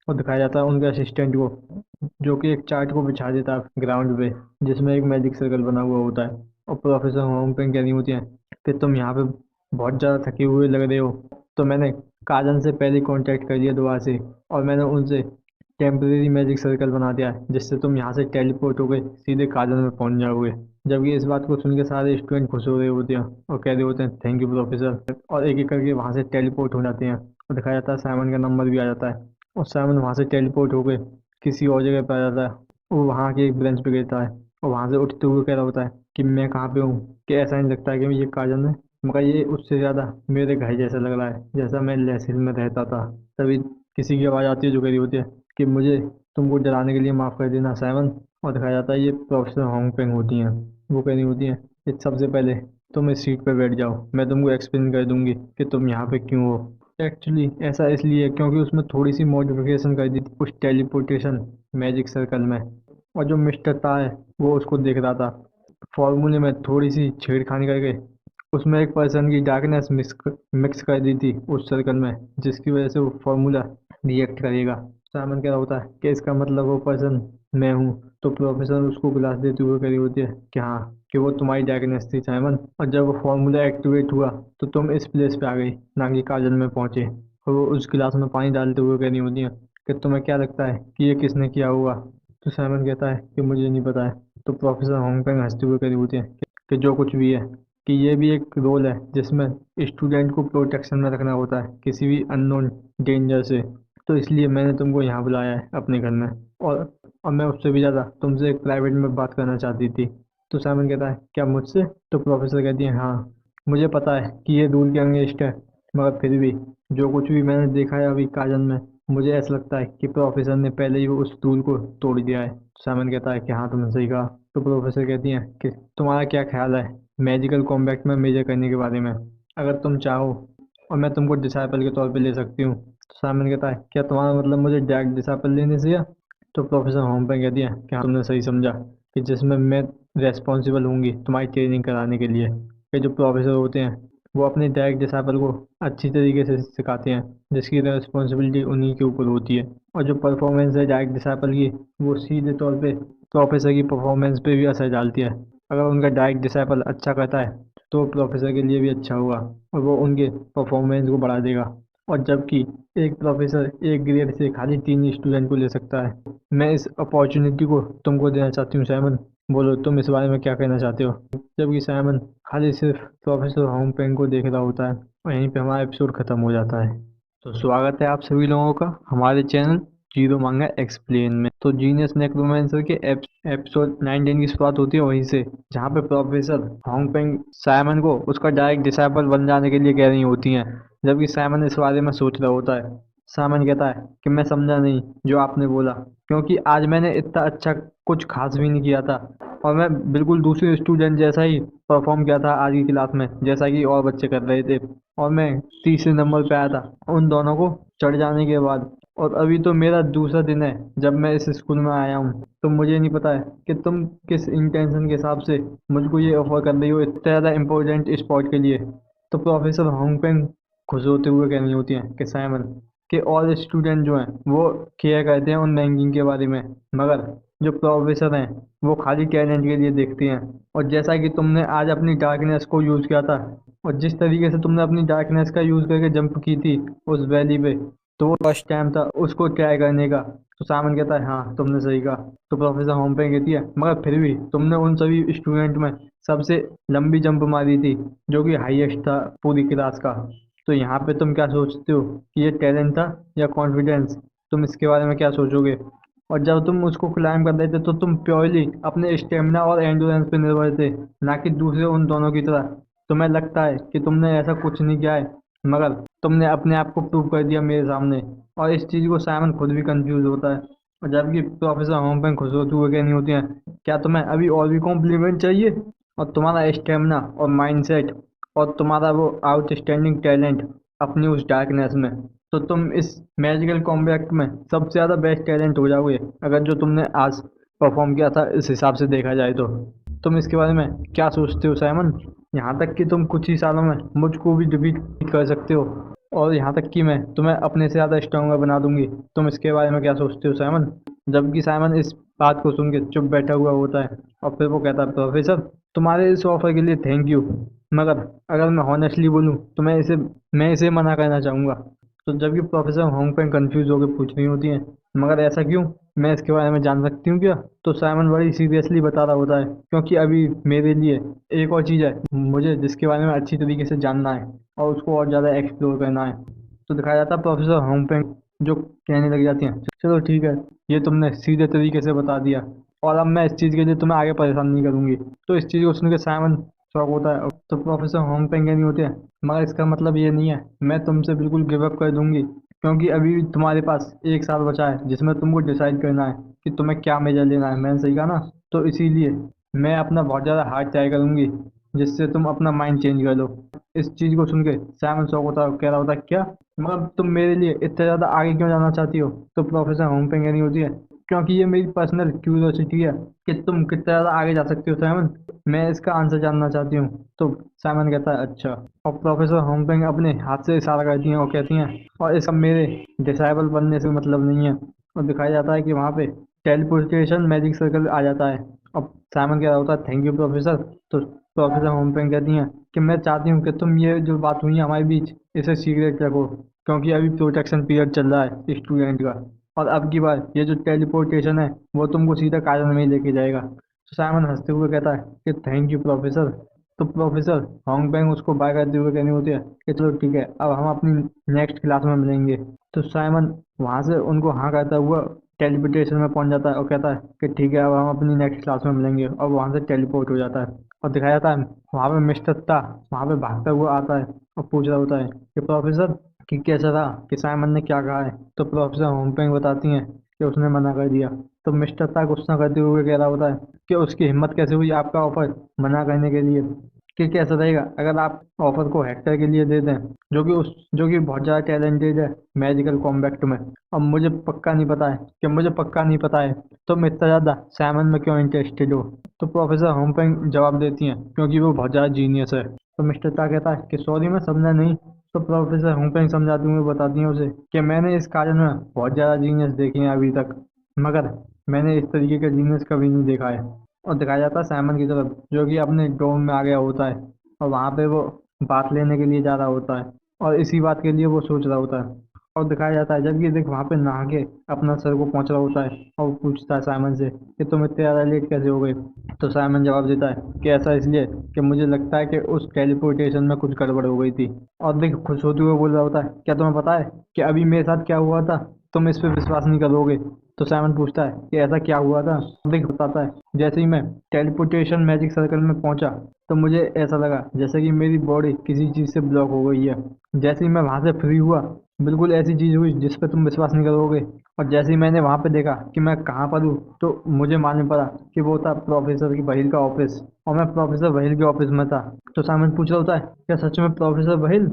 और दिखाया जाता है उनके असिस्टेंट को जो कि एक चार्ट को बिछा देता है ग्राउंड पे जिसमें एक मैजिक सर्कल बना हुआ होता है। और प्रोफेसर होम पे कह रही होती है कि तुम यहाँ पे बहुत ज़्यादा थके हुए लग रहे हो। तो मैंने काजन से पहले कांटेक्ट कर लिया दोबारा से और मैंने उनसे टेम्परेरी मैजिक सर्कल बना दिया है जिससे तुम यहाँ से टेलीपोर्ट होकर सीधे काजल में पहुंच जाओगे। जबकि इस बात को सुन के सारे स्टूडेंट खुश हो रहे होते हैं और कह रहे होते हैं थैंक यू प्रोफेसर, और एक एक करके वहाँ से टेलीपोर्ट हो जाते हैं। और दिखाया जाता है साइमन का नंबर भी आ जाता है और साइमन वहाँ से टेलीपोर्ट होकर किसी और जगह पर आ जाता है। वो वहाँ के एक ब्रेंच पे गिरता है और वहाँ से उठते हुए कह रहा होता है कि मैं कहाँ पे हूँ, कि ऐसा नहीं लगता है कि ये काजल है, मगर ये उससे ज़्यादा मेरे घर जैसा लग रहा है जैसा मैं लहसिल में रहता था। तभी किसी की आवाज़ आती है जो कह रही होती है कि मुझे तुमको डराने के लिए माफ़ कर देना साइमन। और दिखाया जाता है ये प्रोफेसर होंगपेंग होती हैं। वो कह रही होती हैं कि सबसे पहले तुम इस सीट पे बैठ जाओ, मैं तुमको एक्सप्लेन कर दूंगी कि तुम यहाँ पे क्यों हो। एक्चुअली ऐसा इसलिए क्योंकि उसमें थोड़ी सी मॉडिफिकेशन कर दी थी कुछ टेलीपोर्टेशन मैजिक सर्कल में। और जो मिस्टर ता है वो उसको देख रहा था, फॉर्मूले में थोड़ी सी छेड़खानी करके उसमें एक पर्सन की डार्कनेस मिक्स कर दी थी उस सर्कल में जिसकी वजह से वो फार्मूला रिएक्ट करेगा। साइमन कह रहा होता है कि इसका मतलब वो पर्सन मैं हूँ। तो प्रोफेसर उसको गिलास देते हुए कह रही होती है कि हाँ, कि वो तुम्हारी डार्कनेस थी साइमन, और जब वो फार्मूला एक्टिवेट हुआ तो तुम इस प्लेस पे आ गई ना कि काजल में पहुंचे। और वो उस गिलास में पानी डालते हुए कह रही होती है कि तुम्हें क्या लगता है कि ये किसने किया होगा? तो साइमन कहता है कि मुझे नहीं पता है। तो प्रोफेसर होंगपेंग हंसते हुए कह रही होती है कि जो कुछ भी है कि ये भी एक रोल है जिसमें स्टूडेंट को प्रोटेक्शन में रखना होता है किसी भी अननोन डेंजर से। तो इसलिए मैंने तुमको यहाँ बुलाया है अपने घर में, और मैं उससे भी ज़्यादा तुमसे एक प्राइवेट में बात करना चाहती थी। तो साइमन कहता है क्या मुझसे? तो प्रोफेसर कहती है हाँ, मुझे पता है कि ये रूल के अगेंस्ट है, मगर फिर भी जो कुछ भी मैंने देखा है अभी काजन में, मुझे ऐसा लगता है कि प्रोफेसर ने पहले ही वो उस रूल को तोड़ दिया है। साइमन कहता है कि हाँ तुमने सही कहा। तो प्रोफेसर कहती हैं कि तुम्हारा क्या ख्याल है मैजिकल कॉम्बैट में मेजर करने के बारे में, अगर तुम चाहो और मैं तुमको डिसाइपल के तौर पे ले सकती हूँ। तो साइमन कहता है क्या तुम्हारा मतलब मुझे डायरेक्ट डिसाइपल लेने से या? तो प्रोफेसर होम पे कहती है कि हाँ तुमने सही समझा, कि जिसमें मैं रेस्पॉन्सिबल होंगी तुम्हारी ट्रेनिंग कराने के लिए। ये जो प्रोफेसर होते हैं वो अपने डायरेक्ट डिसाइपल को अच्छी तरीके से सिखाते हैं जिसकी रेस्पॉन्सिबिलिटी उन्हीं के ऊपर होती है। और जो परफॉर्मेंस है डायरेक्ट डिसाइपल की वो सीधे तौर पे प्रोफेसर की परफॉर्मेंस पे भी असर डालती है। अगर उनका डायरेक्ट डिसाइपल अच्छा करता है तो प्रोफेसर के लिए भी अच्छा होगा और वो उनके परफॉर्मेंस को बढ़ा देगा। और जबकि एक प्रोफेसर एक ग्रेड से खाली 3 स्टूडेंट को ले सकता है। मैं इस अपॉर्चुनिटी को तुमको देना चाहती हूँ साइमन। बोलो तुम इस बारे में क्या कहना चाहते हो। जबकि साइमन खाली सिर्फ प्रोफेसर होमपेंग को देख रहा होता है और यहीं पे हमारा एपिसोड खत्म हो जाता है। तो स्वागत है आप सभी लोगों का हमारे चैनल जीरो मांगा एक्सप्लेन में। तो जीनियस नेक्रोमेंसर के एपिसोड 19 की शुरुआत होती है वहीं से, जहाँ पे प्रोफेसर होंगपेंग साइमन को उसका डायरेक्ट डिसाइपल बन जाने के लिए कह रही होती हैं। जबकि साइमन इस बारे में सोच रहा होता है। साइमन कहता है कि मैं समझा नहीं जो आपने बोला, क्योंकि आज मैंने इतना अच्छा कुछ खास भी नहीं किया था और मैं बिल्कुल दूसरे स्टूडेंट जैसा ही परफॉर्म किया था आज की क्लास में, जैसा कि और बच्चे कर रहे थे। और मैं तीसरे नंबर पे आया था उन दोनों को चढ़ जाने के बाद। और अभी तो मेरा दूसरा दिन है जब मैं इस स्कूल में आया हूँ। तो मुझे नहीं पता है कि तुम किस इंटेंशन के हिसाब से मुझको ये ऑफर कर रही हो इतना ज़्यादा इम्पोर्टेंट स्पॉट के लिए। तो प्रोफेसर होंगपेंग खुश होते हुए कहनी होती हैं कि साइमन के और स्टूडेंट जो हैं वो केयर करते हैं उन रैंकिंग के बारे में, मगर जो प्रोफेसर हैं वो खाली टैलेंट के लिए देखते हैं। और जैसा कि तुमने आज अपनी डार्कनेस को यूज़ किया था और जिस तरीके से तुमने अपनी डार्कनेस का यूज़ करके जंप की थी उस वैली पे, तो वो फर्स्ट टाइम था उसको ट्राई करने का। तो सामन कहता है हाँ तुमने सही कहा। तो प्रोफेसर होमपेंग कहती है मगर फिर भी तुमने उन सभी स्टूडेंट में सबसे लंबी जंप मारी थी जो कि हाईएस्ट था पूरी क्लास का। तो यहाँ पे तुम क्या सोचते हो कि ये टैलेंट था या कॉन्फिडेंस। तुम इसके बारे में क्या सोचोगे। और जब तुम उसको क्लाइम कर रहे थे तो तुम प्योरली अपने स्टेमिना और एंडोरेंस पे निर्भर थे, ना कि दूसरे उन दोनों की तरह। तुम्हें लगता है कि तुमने ऐसा कुछ नहीं किया है, मगर तुमने अपने आप को प्रूव कर दिया मेरे सामने। और इस चीज़ को साइमन खुद भी कंफ्यूज होता है। और जबकि प्रोफेसर होमपेंग खुश होते हुए कहनी होती हैं क्या तुम्हें अभी और भी कॉम्प्लीमेंट चाहिए। और तुम्हारा स्टेमिना और माइंडसेट और तुम्हारा वो आउटस्टैंडिंग टैलेंट अपनी उस डार्कनेस में, तो तुम इस मैजिकल कॉम्बैक्ट में सबसे ज़्यादा बेस्ट टैलेंट हो जाओगे अगर जो तुमने आज परफॉर्म किया था इस हिसाब से देखा जाए तो। तुम इसके बारे में क्या सोचते हो साइमन। यहाँ तक कि तुम कुछ ही सालों में मुझको भी डिफीट कर सकते हो और यहाँ तक कि मैं तुम्हें अपने से ज़्यादा स्ट्रॉन्गर बना दूंगी। तुम इसके बारे में क्या सोचते हो साइमन। जबकि साइमन इस बात को सुन के चुप बैठा हुआ होता है और फिर वो कहता है प्रोफेसर तुम्हारे इस ऑफर के लिए थैंक यू, मगर अगर मैं हॉनेस्टली बोलूँ तो मैं इसे मना करना चाहूँगा। तो जबकि प्रोफेसर होंगपेंग कंफ्यूज होकर पूछ रही होती हैं मगर ऐसा क्यों, मैं इसके बारे में जान सकती हूँ क्या। तो साइमन बड़ी सीरियसली बता रहा होता है क्योंकि अभी मेरे लिए एक और चीज़ है मुझे जिसके बारे में अच्छी तरीके से जानना है और उसको और ज़्यादा एक्सप्लोर करना है। तो दिखाया जाता है प्रोफेसर होंगपेंग जो कहने लग जाती हैं चलो ठीक है, ये तुमने सीधे तरीके से बता दिया और अब मैं इस चीज़ के लिए तुम्हें आगे परेशान नहीं करूँगी। तो इस चीज़ को सुन के साइमन शौक होता है। तो प्रोफेसर होंगपेंग कहनी होती है मगर इसका मतलब ये नहीं है मैं तुमसे बिल्कुल गिव अप कर दूंगी, क्योंकि अभी भी तुम्हारे पास एक साल बचा है जिसमें तुमको डिसाइड करना है कि तुम्हें क्या मेजर लेना है। मैंने सही कहा ना। तो इसीलिए मैं अपना बहुत ज़्यादा हार्ड ट्राई करूंगी जिससे तुम अपना माइंड चेंज कर लो। इस चीज़ को सुन के साइमन शॉक होता है, कह रहा होता है क्या मतलब तुम मेरे लिए इतना ज़्यादा आगे क्यों जाना चाहती हो। तो प्रोफेसर होमपेंग कहनी होती है क्योंकि ये मेरी पर्सनल क्यूरियोसिटी है कि तुम कितना ज़्यादा आगे जा सकती हो साइमन, मैं इसका आंसर जानना चाहती हूँ। तो साइमन कहता है अच्छा। और प्रोफेसर होमपेंग अपने हाथ से इशारा करती हैं और कहती हैं और इसका मेरे डिसाइबल बनने से मतलब नहीं है। और दिखाया जाता है कि वहाँ पे टेलीपोर्टेशन मैजिक सर्कल आ जाता है। अब साइमन कह रहा होता है थैंक यू प्रोफेसर। तो प्रोफेसर होमपेंग कहती हैं कि मैं चाहती हूँ कि तुम ये जो बात हुई है हमारे बीच इसे सीक्रेट रखो, क्योंकि अभी प्रोटेक्शन पीरियड चल रहा है स्टूडेंट का। और अब की बार ये जो टेलीपोर्टेशन है वो तुमको सीधा कागज में ही लेके जाएगा। तो साइमन हंसते हुए कहता है कि थैंक यू प्रोफेसर। तो प्रोफेसर होंगपेंग उसको बाय करते हुए कहनी होती है कि चलो ठीक है अब हम अपनी नेक्स्ट क्लास में मिलेंगे। तो साइमन वहाँ से उनको हाँ करता हुआ टेलीपोर्टेशन में पहुंच जाता है और कहता है कि ठीक है अब हम अपनी नेक्स्ट क्लास में मिलेंगे, और वहाँ से टेलीपोर्ट हो जाता है। और दिखाया जाता है वहाँ पे मिस्टर ता वहाँ पे भागता हुआ आता है और पूछ रहा होता है कि प्रोफेसर कि कैसा था कि साइमन ने क्या कहा है। तो प्रोफेसर होमपेंग बताती हैं कि उसने मना कर दिया। तो मिस्टर ता गुस्सा करते हुए कह रहा होता है कि उसकी हिम्मत कैसे हुई आपका ऑफर मना करने के लिए, कि कैसा रहेगा अगर आप ऑफर को हेक्टर के लिए दे दें जो कि बहुत ज़्यादा टैलेंटेड है मैजिकल कॉम्बैक्ट में। अब मुझे पक्का नहीं पता है तुम इतना ज़्यादा साइमन में क्यों इंटरेस्टेड हो। तो प्रोफेसर होमपेंग जवाब देती हैं क्योंकि वो बहुत ज़्यादा जीनियस है। तो मिस्टर ता कहता है कि सॉरी मैं समझा नहीं। तो प्रोफेसर होमपेंग समझाते हुए बताती हैं उसे कि मैंने इस कार्य में बहुत ज़्यादा जीनियस देखे हैं अभी तक, मगर मैंने इस तरीके का जीनियस कभी नहीं देखा है। और दिखाया जाता है साइमन की तरफ जो कि अपने डोम में आ गया होता है और वहाँ पे वो बात लेने के लिए जा रहा होता है। और इसी बात के लिए वो सोच रहा होता है। और दिखाया जाता है जब ये देख वहाँ पे नहा के अपना सर को पहुँच रहा होता है और वो पूछता है साइमन से कि तुम इतने ज़्यादा लेट कैसे हो गए। तो साइमन जवाब देता है कि ऐसा इसलिए कि मुझे लगता है कि उस टेलीपोर्टेशन में कुछ गड़बड़ हो गई थी। और देख खुश होते हुए बोल रहा होता है क्या तुम्हें पता है कि अभी मेरे साथ क्या हुआ था। तुम इस पे विश्वास नहीं करोगे। तो साइमन पूछता है कि ऐसा क्या हुआ था। देख बताता है जैसे ही मैं टेलीपोर्टेशन मैजिक सर्कल में पहुंचा तो मुझे ऐसा लगा जैसे कि मेरी बॉडी किसी चीज़ से ब्लॉक हो गई है। जैसे ही मैं वहां से फ्री हुआ बिल्कुल ऐसी चीज़ हुई जिस पे तुम विश्वास नहीं करोगे। और जैसे ही मैंने वहां पे देखा कि मैं कहाँ पर हूँ तो मुझे मालूम पड़ा कि वो था प्रोफेसर की बहिल का ऑफिस। और मैं प्रोफेसर बहिल के ऑफिस में था। तो साइमन पूछ रहा होता है क्या सच में प्रोफेसर बहिल।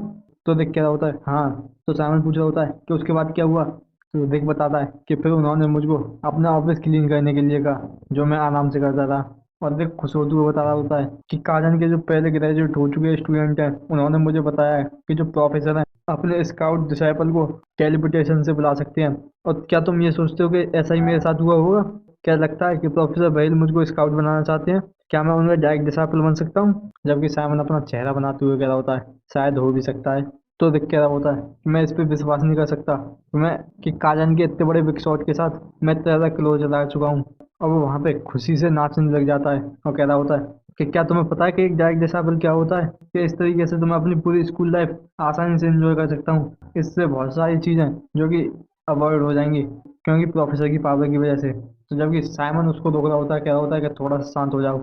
तो देख क्या होता है हाँ। तो साइमन पूछ रहा होता है कि उसके बाद क्या हुआ। तो देख बताता है कि फिर उन्होंने मुझको अपना ऑफिस क्लीन करने के लिए कहा जो मैं आराम से करता था। और देख खुश होते हुए बता रहा होता है कि काजन के जो पहले ग्रेजुएट हो चुके स्टूडेंट हैं उन्होंने मुझे बताया है कि जो प्रोफेसर हैं अपने स्काउट डिसाइपल को टेलीपोर्टेशन से बुला सकते हैं। और क्या तुम ये सोचते हो कि ऐसा ही मेरे साथ हुआ होगा। क्या लगता है कि प्रोफेसर बहिल मुझको स्काउट बनाना चाहते हैं। क्या मैं उनका डायरेक्ट डिसाइपल बन सकता हूँ। जबकि साइमन अपना चेहरा बनाते हुए कह रहा होता है शायद हो भी सकता है। तो देख कह रहा होता है कि मैं इस पर विश्वास नहीं कर सकता मैं कि काजन के इतने बड़े बिग शॉट के साथ मैं इतना ज़्यादा क्लोज ला चुका हूँ। और वो वहाँ पे खुशी से नाचने लग जाता है और कह रहा होता है कि क्या तुम्हें पता है कि एक डायरेक्ट डिसाइबल क्या होता है। कि इस तरीके से तो मैं अपनी पूरी स्कूल लाइफ आसानी से एंजॉय कर सकता हूँ। इससे बहुत सारी चीज़ें जो कि अवॉइड हो जाएंगी क्योंकि प्रोफेसर की पावर की वजह से। तो जबकि साइमन उसको रोक रहा होता है कह रहा होता है कि थोड़ा सा शांत हो जाओ।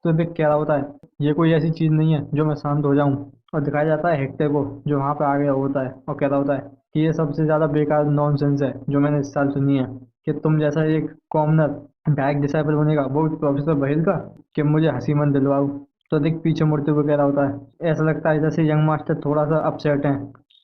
तो देख कह रहा होता है ये कोई ऐसी चीज़ नहीं है जो मैं शांत हो जाऊं। और दिखाया जाता है हेक्टर को जो वहाँ पे आ गया होता है और कह रहा होता है कि ये सबसे ज़्यादा बेकार नॉनसेंस है जो मैंने इस साल सुनी है। कि तुम जैसा एक कॉमनर डायरेक्ट डिसाइपल बनेगा वो भी प्रोफेसर बहिल का। कि मुझे हंसी मन दिलवाओ। तो देख पीछे मुड़ते हुए कह रहा होता है ऐसा लगता है जैसे यंग मास्टर थोड़ा सा अपसेट है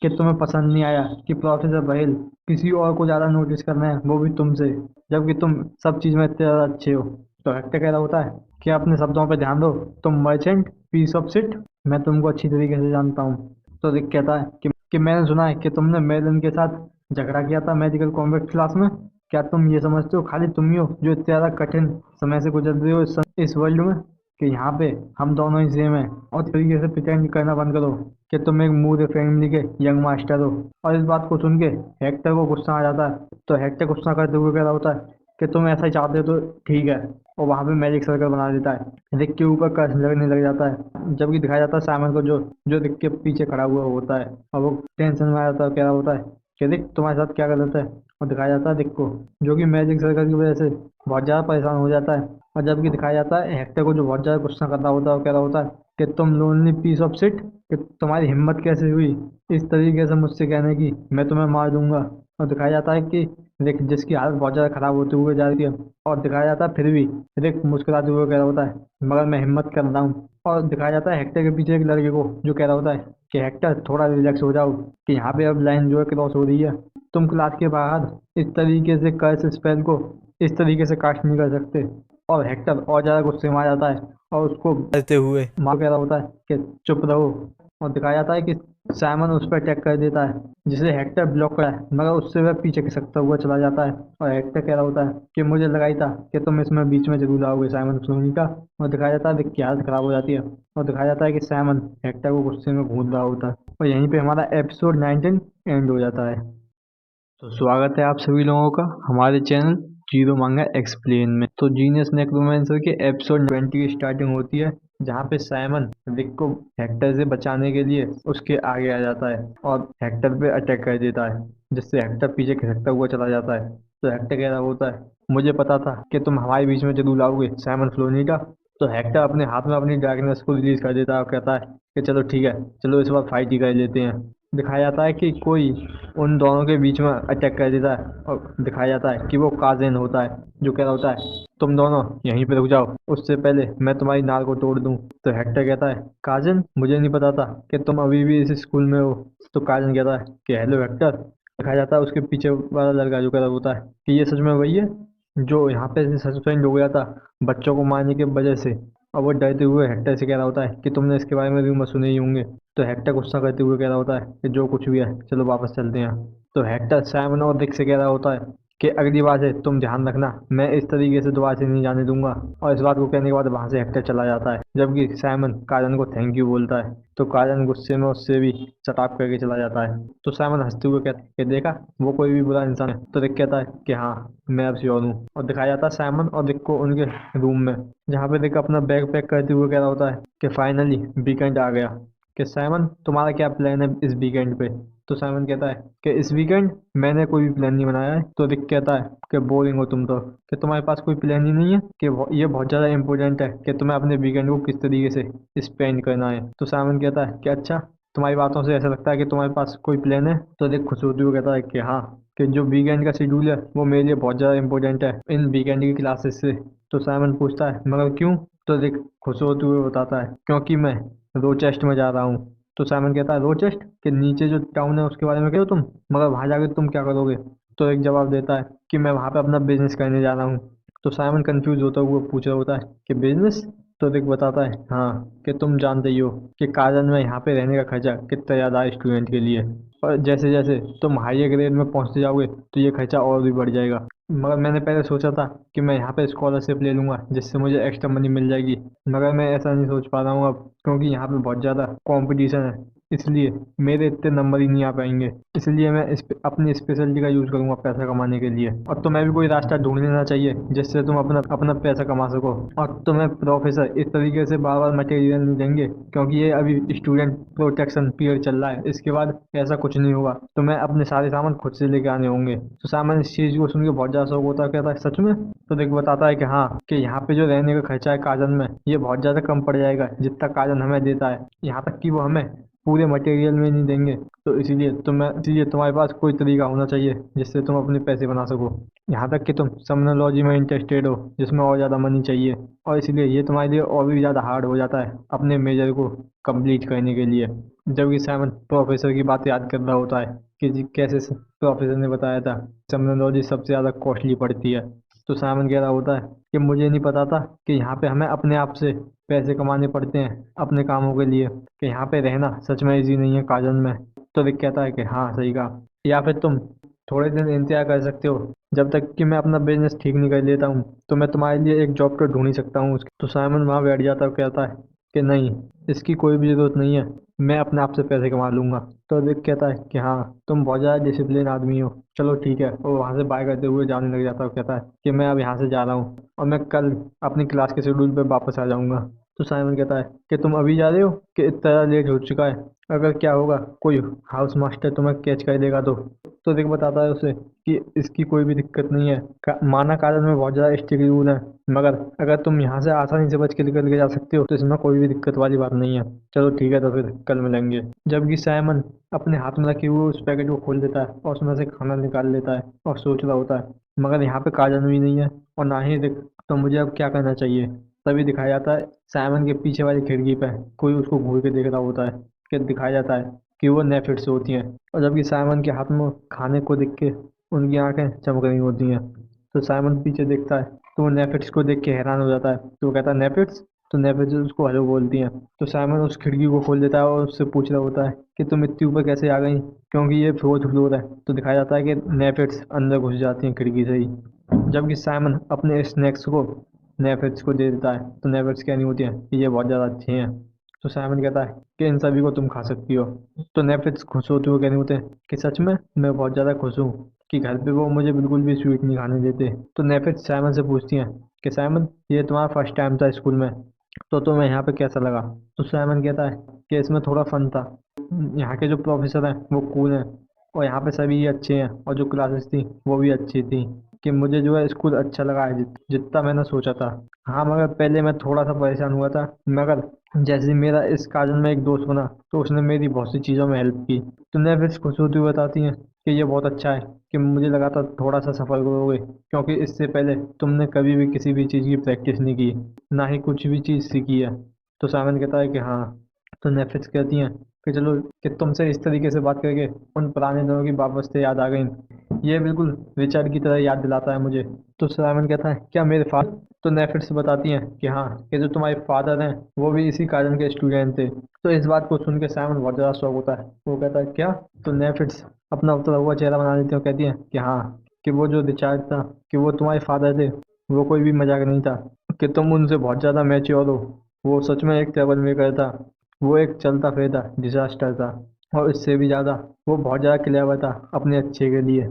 कि तुम्हें पसंद नहीं आया कि प्रोफेसर बहिल किसी और को ज़्यादा नोटिस कर रहे हैं वो भी तुमसे जबकि तुम सब चीज़ में इतने ज़्यादा अच्छे हो। तो हेक्टर कह रहा होता है कि अपने शब्दों पर ध्यान दो। तुम मर्चेंट पीस ऑफ शिट मैं तुमको अच्छी तरीके से जानता हूँ। तो दिक कहता है कि मैंने सुना है कि तुमने मेलन के साथ झगड़ा किया था मैजिकल कॉम्बैट क्लास में। क्या तुम ये समझते हो खाली तुम ही हो जो इतने ज़्यादा कठिन समय से गुजर रहे हो इस वर्ल्ड में। कि यहाँ पे हम दोनों ही सेम हैं। और तरीके से प्रिटेंड करना बंद करो कि तुम एक मूड फैमिली के यंग मास्टर हो। और इस बात को सुन के हेक्टर को गुस्सा आ जाता है। तो हेक्टर गुस्सा करते हुए कह रहा होता है कि तुम ऐसा ही चाहते हो तो ठीक है। और वहाँ पे मैजिक सर्कल बना देता है रिक के ऊपर कर्स लगने लग जाता है। जबकि दिखाया जाता है साइमन को जो जो रिक के पीछे खड़ा हुआ होता है और वो टेंशन में आ जाता है कह रहा होता है कि रिक तुम्हारे साथ क्या गलत है। और दिखाया जाता है रिक को जो कि मैजिक सर्कल की वजह से बहुत ज़्यादा परेशान हो जाता है। और जबकि दिखाया जाता है हेक्टर को जो बहुत ज़्यादा गुस्सा कर रहा होता है और कह रहा होता है कि तुम लोनली पीस ऑफ शिट कि तुम्हारी हिम्मत कैसे हुई इस तरीके से मुझसे कहने की मैं तुम्हें मार दूंगा। और दिखाया जाता है कि रिक जिसकी हालत बहुत ज़्यादा खराब होते हुए जा रही है। और दिखाया जाता है फिर भी रिक मुस्कुराते हुए कह रहा होता है मगर मैं हिम्मत कर रहा हूँ। और दिखाया जाता है हेक्टर के पीछे एक लड़के को जो कह रहा होता है कि हेक्टर थोड़ा रिलैक्स हो जाओ कि यहाँ पे अब लाइन जो है क्रॉस हो रही है। तुम क्लास के बाहर इस तरीके से कर्स स्पेल को इस तरीके से कास्ट नहीं कर सकते। और हेक्टर और ज़्यादा गुस्से में आ जाता है और उसको कहते हुए मार कह रहा होता है कि चुप रहो। और दिखाया जाता है कि साइमन उस पर अटैक कर देता है जिसे हेक्टर ब्लॉक करा है मगर उससे वह पीछे खिसकता हुआ चला जाता है। और हेक्टर कह रहा होता है कि मुझे लगा ही था कि तुम इसमें बीच में जरूर आओगे साइमन सोनी का। और दिखाया जाता है कि हालत खराब हो जाती है। और दिखाया जाता है कि साइमन हेक्टर को गुस्से में घूर रहा होता है। और यहीं पे हमारा एपिसोड 19 एंड हो जाता है। तो स्वागत है आप सभी लोगों का हमारे चैनल जीरो मांगा एक्सप्लेन में। तो जीनियस नेक्रोमेंसर के एपिसोड 20 की स्टार्टिंग होती है जहाँ पे साइमन रिक को हेक्टर से बचाने के लिए उसके आगे आ जाता है और हेक्टर पे अटैक कर देता है जिससे हेक्टर पीछे खिसकता हुआ चला जाता है। तो हेक्टर कह रहा होता है मुझे पता था कि तुम हमारे बीच में जरूर आओगे साइमन फ्लोनी का। तो हेक्टर अपने हाथ में अपनी डार्कनेस को रिलीज कर देता है और कहता है कि चलो ठीक है चलो इस बार फाइट ही कर लेते हैं। दिखाया जाता है कि कोई उन दोनों के बीच में अटैक कर देता है और दिखाया जाता है कि वो काजिन होता है जो कह रहा होता है तुम दोनों यहीं पे रुक जाओ उससे पहले मैं तुम्हारी नाल को तोड़ दूं। तो हेक्टर कहता है काजिन मुझे नहीं पता था कि तुम अभी भी इस स्कूल में हो। तो काजिन कहता है कि हेलो हेक्टर। दिखाया जाता है उसके पीछे वाला लड़का जो कह रहा होता है कि ये सच में वही है जो यहाँ पे सस्पेंड हो गया था बच्चों को मारने की वजह से। और वो डरते हुए हेक्टर से कह रहा होता है कि तुमने इसके बारे में रूमर सुने ही होंगे। तो हेक्टर गुस्सा करते हुए कह रहा होता है कि जो कुछ भी है चलो वापस चलते हैं। तो हेक्टर साइमन और रिक से कह रहा होता है कि अगली बार से तुम ध्यान रखना, मैं इस तरीके से दोबारा से नहीं जाने दूंगा। और इस बात को कहने के बाद वहां से हेक्टर चला जाता है, जबकि साइमन काजन को थैंक यू बोलता है। तो काजन गुस्से में उससे भी चटाप करके चला जाता है। तो साइमन हंसते हुए कहता है कि देखा, वो कोई भी बुरा इंसान है। तो रिक कहता है कि हाँ, मैं अब श्योर हूँ। और दिखाया जाता है साइमन और रिक को उनके रूम में, जहाँ पे रिक अपना बैग पैक करते हुए कह रहा होता है कि फाइनली वीकेंड आ गया। कि साइमन, तुम्हारा क्या प्लान है इस वीकेंड पे? तो साइमन कहता है कि इस वीकेंड मैंने कोई भी प्लान नहीं बनाया है। तो रिक कहता है कि बोरिंग हो तुम तो, कि तुम्हारे पास कोई प्लान ही नहीं है, कि ये बहुत ज़्यादा इंपॉर्टेंट है कि तुम्हें अपने वीकेंड को किस तरीके से स्पेंड करना है। तो साइमन कहता है कि अच्छा, तुम्हारी बातों से ऐसा लगता है कि तुम्हारे पास कोई प्लान है। तो रिक खुश होते हुए कहता है कि हाँ, कि जो वीकेंड का शेड्यूल है वो मेरे लिए बहुत ज़्यादा इंपॉर्टेंट है इन वीकेंड की क्लासेस से। तो साइमन पूछता है मगर क्यों? तो रिक खुश होते हुए बताता है क्योंकि मैं रोचेस्ट में जा रहा हूँ। तो साइमन कहता है रोचेस्ट, के नीचे जो टाउन है उसके बारे में कह रहे हो तुम, मगर वहां जाकर तुम क्या करोगे? तो एक जवाब देता है कि मैं वहां पे अपना बिजनेस करने जा रहा हूँ। तो साइमन कंफ्यूज होता हुआ पूछ रहा होता है कि बिजनेस? तो रिक बताता है हाँ, कि तुम जानते ही हो कि कारण में यहाँ पे रहने का खर्चा कितना ज़्यादा है स्टूडेंट के लिए, और जैसे जैसे तुम हायर ग्रेड में पहुंचते जाओगे तो ये खर्चा और भी बढ़ जाएगा। मगर मैंने पहले सोचा था कि मैं यहाँ पे स्कॉलरशिप ले लूंगा जिससे मुझे एक्स्ट्रा मनी मिल जाएगी, मगर मैं ऐसा नहीं सोच पा रहा हूँ अब, क्योंकि यहाँ पे बहुत ज़्यादा कंपटीशन है, इसलिए मेरे इतने नंबर ही नहीं आ पाएंगे। इसलिए मैं अपनी स्पेशलिटी का यूज़ करूंगा पैसा कमाने के लिए। और तुम्हें भी कोई रास्ता ढूंढ लेना चाहिए जिससे तुम अपना अपना पैसा कमा सको। और तुम्हें प्रोफेसर इस तरीके से बार बार मटेरियल नहीं देंगे, क्योंकि ये अभी स्टूडेंट प्रोटेक्शन पीरियड चल रहा है, इसके बाद ऐसा कुछ नहीं होगा, तुम्हें अपने सारे सामान खुद से लेके आने होंगे। तो सामान इस चीज़ को सुन के बहुत ज़्यादा शौक होता है, कहता है सच में? तो देख बताता है कि हाँ, कि यहाँ पे जो रहने का खर्चा है काजन में, ये बहुत ज़्यादा कम पड़ जाएगा जितना काजन हमें देता है, यहाँ तक कि वो हमें पूरे मटेरियल में नहीं देंगे। तो इसीलिए तुम्हारे पास कोई तरीका होना चाहिए जिससे तुम अपने पैसे बना सको, यहाँ तक कि तुम समनोलॉजी में इंटरेस्टेड हो जिसमें और ज़्यादा मनी चाहिए, और इसलिए ये तुम्हारे लिए और भी ज़्यादा हार्ड हो जाता है अपने मेजर को कंप्लीट करने के लिए। जबकि साइमन प्रोफेसर की बात याद कर रहा होता है कि कैसे प्रोफेसर ने बताया था समनोलॉजी सबसे ज़्यादा कॉस्टली पड़ती है। तो साइमन कह रहा होता है कि मुझे नहीं पता था कि यहाँ पे हमें अपने आप से पैसे कमाने पड़ते हैं अपने कामों के लिए, कि यहाँ पे रहना सच में इजी नहीं है काजन में। तो रिक कहता है कि हाँ सही कहा, या फिर तुम थोड़े दिन इंतजार कर सकते हो, जब तक कि मैं अपना बिजनेस ठीक नहीं कर लेता हूँ तो मैं तुम्हारे लिए एक जॉब तो ढूंढ ही सकता हूँ। तो साइमन वहाँ बैठ जाता है और कहता है कि नहीं, इसकी कोई भी ज़रूरत नहीं है, मैं अपने आप से पैसे कमा लूंगा। तो रिक कहता है कि हाँ, तुम बहुत ज़्यादा डिसिप्लिन आदमी हो, चलो ठीक है। और वहाँ से बाय करते हुए जाने लग जाता है और कहता है कि मैं अब यहाँ से जा रहा हूँ और मैं कल अपनी क्लास के शेड्यूल पे वापस आ जाऊँगा। तो साइमन कहता है कि तुम अभी जा रहे हो, कि इतना लेट हो चुका है, अगर क्या होगा कोई हाउस मास्टर तुम्हें कैच कर लेगा तो रिक बताता है उसे कि इसकी कोई भी दिक्कत नहीं है, माना कारण में बहुत ज़्यादा स्ट्रिक्ट रूल है, मगर अगर तुम यहाँ से आसानी से बच के निकल के जा सकते हो तो इसमें कोई भी दिक्कत वाली बात नहीं है। चलो ठीक है, तो फिर कल मिलेंगे। जबकि साइमन अपने हाथ में रखे हुए उस पैकेट को खोल देता है और उसमें से खाना निकाल लेता है और सोच रहा होता है, मगर यहाँ पे काजन भी नहीं है और ना ही रिक, तो मुझे अब क्या करना चाहिए? तभी दिखाया जाता है साइमन के पीछे वाली खिड़की पे कोई उसको घूर के देख रहा होता है, कि दिखाया जाता है कि वो नेफिड्स होती हैं। और जबकि साइमन के हाथ में खाने को देख के उनकी आंखें चमक रही होती हैं। तो साइमन पीछे देखता है तो वो नेफिड्स को देख के हैरान हो जाता है, तो वो कहता है नेफिड्स? तो नेफिड्स उसको हेलो बोलती हैं। तो साइमन उस खिड़की को खोल देता है और उससे पूछ रहा होता है कि तुम इतनी ऊपर कैसे आ गई, क्योंकि ये फोर्थ फ्लोर है। तो दिखाया जाता है कि नेफिड्स अंदर घुस जाती हैं खिड़की से ही। जबकि साइमन अपने स्नैक्स को नेफिड्स को दे देता है, तो नेफिड्स कहनी होती है कि ये बहुत ज़्यादा अच्छे हैं। तो साइमन कहता है कि इन सभी को तुम खा सकती हो। तो नेफिड्स खुश होते हुए कहने होते हैं कि सच में? मैं बहुत ज़्यादा खुश हूँ कि घर पे वो मुझे बिल्कुल भी स्वीट नहीं खाने देते। तो नेफिड्स साइमन से पूछती हैं कि साइमन, ये तुम्हारा फर्स्ट टाइम था स्कूल में, तो तुम्हें यहाँ पे कैसा लगा? तो साइमन कहता है कि इसमें थोड़ा फन था, यहाँ के जो प्रोफेसर हैं वो कूल हैं, और यहाँ पे सभी अच्छे हैं, और जो क्लासेस थी वो भी अच्छी थी, कि मुझे जो है स्कूल अच्छा लगा है जितना मैंने सोचा था। हाँ, मगर पहले मैं थोड़ा सा परेशान हुआ था, मगर जैसे ही मेरा इस काजल में एक दोस्त बना तो उसने मेरी बहुत सी चीज़ों में हेल्प की। तो नेफिस खुश होती हुई बताती हैं कि ये बहुत अच्छा है, कि मुझे लगा था थोड़ा सा सफल करोगे, क्योंकि इससे पहले तुमने कभी भी किसी भी चीज़ की प्रैक्टिस नहीं की, ना ही कुछ भी चीज़ सीखी है। तो सामन कहता है कि हाँ। तो नेफिस कहती हैं कि चलो, कि तुमसे इस तरीके से बात करके उन पुराने दिनों की वापस से याद आ गई, ये बिल्कुल रिचर्ड की तरह याद दिलाता है मुझे। तो साइमन कहता है क्या मेरे फादर? तो नेफिट्स बताती हैं कि हाँ, कि जो तुम्हारे फादर हैं वो भी इसी कारण के स्टूडेंट थे। तो इस बात को सुन के साइमन बहुत ज़्यादा शौक होता है, वो कहता है क्या? तो नेफिट्स अपना उतरा हुआ चेहरा बना लेती है और कहती हैं कि हाँ, कि वो जो रिचार्ज था, कि वो तुम्हारे फादर थे, वो कोई भी मजाक नहीं था, कि तुम उनसे बहुत ज़्यादा मैच्योर हो। वो सच में एक ट्रबल मेकर था, वो एक चलता फिरता डिजास्टर था, और इससे भी ज़्यादा वो बहुत ज़्यादा क्लेवर था अपने अच्छे के लिए।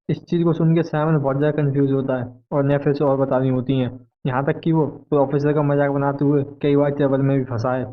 इस चीज़ को सुन के साइमन बहुत ज़्यादा कंफ्यूज होता है और नेफे से और बतानी होती हैं, यहाँ तक कि वो प्रोफेसर का मजाक बनाते हुए कई बार ट्रबल में भी फंसा है,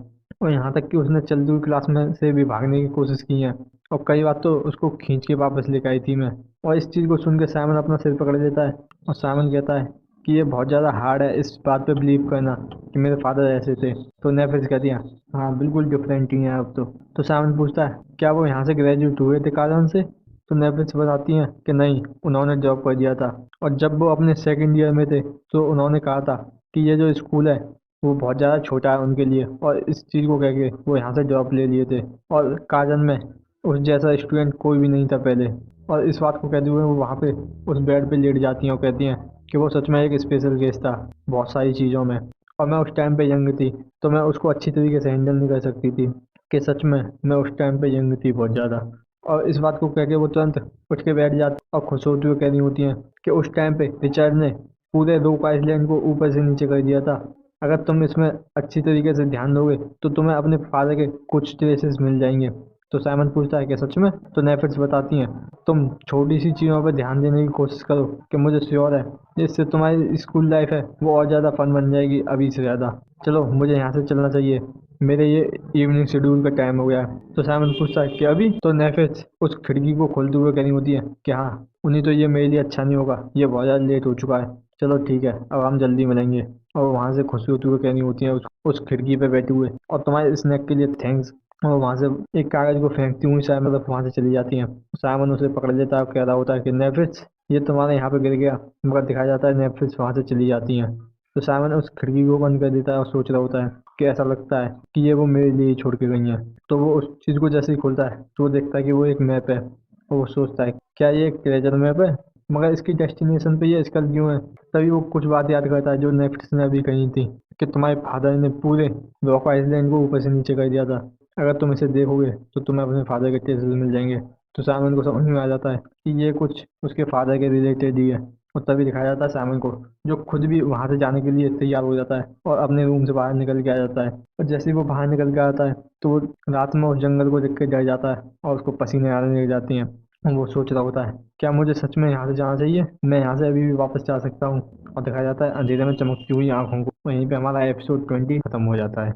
और यहाँ तक कि उसने चलती हुई क्लास में से भी भागने की कोशिश की है, और कई बार तो उसको खींच के वापस लेकर आई थी मैं। और इस चीज़ को सुन के साइमन अपना सिर पकड़ लेता है, और साइमन कहता है कि ये बहुत ज़्यादा हार्ड है इस बात पे बिलीव करना कि मेरे फादर ऐसे थे। तो नेफिस कहती है, हाँ बिल्कुल डिफरेंट ही है अब तो साइमन पूछता है, क्या वो यहाँ से ग्रेजुएट हुए थे कारण से? तो नेफिस बताती हैं कि नहीं, उन्होंने जॉब कर दिया था, और जब वो अपने सेकंड ईयर में थे तो उन्होंने कहा था कि ये जो स्कूल है वो बहुत ज़्यादा छोटा है उनके लिए, और इस चीज़ को कह के वो यहाँ से ड्रॉप ले लिए थे, और काजन में उस जैसा स्टूडेंट कोई भी नहीं था पहले। और इस बात को कहते हुए वो वहाँ पे उस बेड पे लेट जाती हैं और कहती हैं कि वो सच में एक स्पेशल केस था बहुत सारी चीज़ों में, और मैं उस टाइम पे यंग थी, तो मैं उसको अच्छी तरीके से हैंडल नहीं कर सकती थी, कि सच में मैं उस टाइम पे यंग थी बहुत ज़्यादा। और इस बात को कह के वो तुरंत उठ के बैठ जाती और खुश होती हुई कह रही होती हैं कि उस टाइम पे रिचर्ड ने पूरे रोक आइलैंड को ऊपर से नीचे कर दिया था। अगर तुम इसमें अच्छी तरीके से ध्यान दोगे तो तुम्हें अपने फादर के कुछ ट्रेसेस मिल जाएंगे। तो साइमन पूछता है कि सच में? तो नेफिस बताती हैं, तुम छोटी सी चीज़ों पर ध्यान देने की कोशिश करो, कि मुझे श्योर है इससे तुम्हारी स्कूल लाइफ है वो और ज़्यादा फन बन जाएगी अभी से ज़्यादा। चलो मुझे यहाँ से चलना चाहिए, मेरे ये इवनिंग शेड्यूल का टाइम हो गया है। तो साइमन पूछता है कि अभी? तो नेफिस उस खिड़की को खोलते हुए कहनी होती है कि हाँ, उन्हीं तो ये मेरे लिए अच्छा नहीं होगा, ये बहुत ज़्यादा लेट हो चुका है, चलो ठीक है अब हम जल्दी मिलेंगे। और वहाँ से खुशी होती हुई कहनी होती है उस खिड़की पे बैठे हुए, और तुम्हारे स्नैक के लिए थैंक्स। और वहाँ से एक कागज को फेंकती हुई साइमन मतलब वहाँ से चली जाती हैं। साइमन उसे पकड़ लेता है और कह रहा होता है कि नेफिस, ये तुम्हारे यहाँ पे गिर गया, मगर दिखाया जाता है नेफिस वहाँ से चली जाती हैं। तो साइमन उस खिड़की को बंद कर देता है और सोच रहा होता है कि ऐसा लगता है कि ये वो मेरे लिए ही छोड़ के गई हैं। तो वो उस चीज़ को जैसे ही खोलता है तो वो देखता है कि वो एक मैप है, और वो सोचता है क्या ये एक ट्रेजर मैप है, मगर इसकी डेस्टिनेशन पे ये स्कल क्यों है? तभी वो कुछ बात याद करता है जो नेफिस ने अभी कही थी, कि तुम्हारे फादर ने पूरे रॉक आइलैंड को ऊपर से नीचे कर दिया था, अगर तुम इसे देखोगे तो तुम्हें अपने फादर के ट्रेसेस मिल जाएंगे। तो साइमन को समझ में आ जाता है कि ये कुछ उसके फादर के रिलेटेड ही है, और तभी दिखाया जाता है साइमन को, जो खुद भी वहां से जाने के लिए तैयार हो जाता है और अपने रूम से बाहर निकल के आ जाता है। और जैसे ही वो बाहर निकल के आता है तो वो रात में उस जंगल को देख के डर जाता है, और उसको पसीने आने लग जाती हैं। और वो सोच रहा होता है, क्या मुझे सच में यहाँ से जाना चाहिए? मैं यहाँ से अभी भी वापस जा सकता हूँ। और दिखाया जाता है अंधेरे में चमकती हुई आंखों को। वहीं पे हमारा एपिसोड 20 खत्म हो जाता है।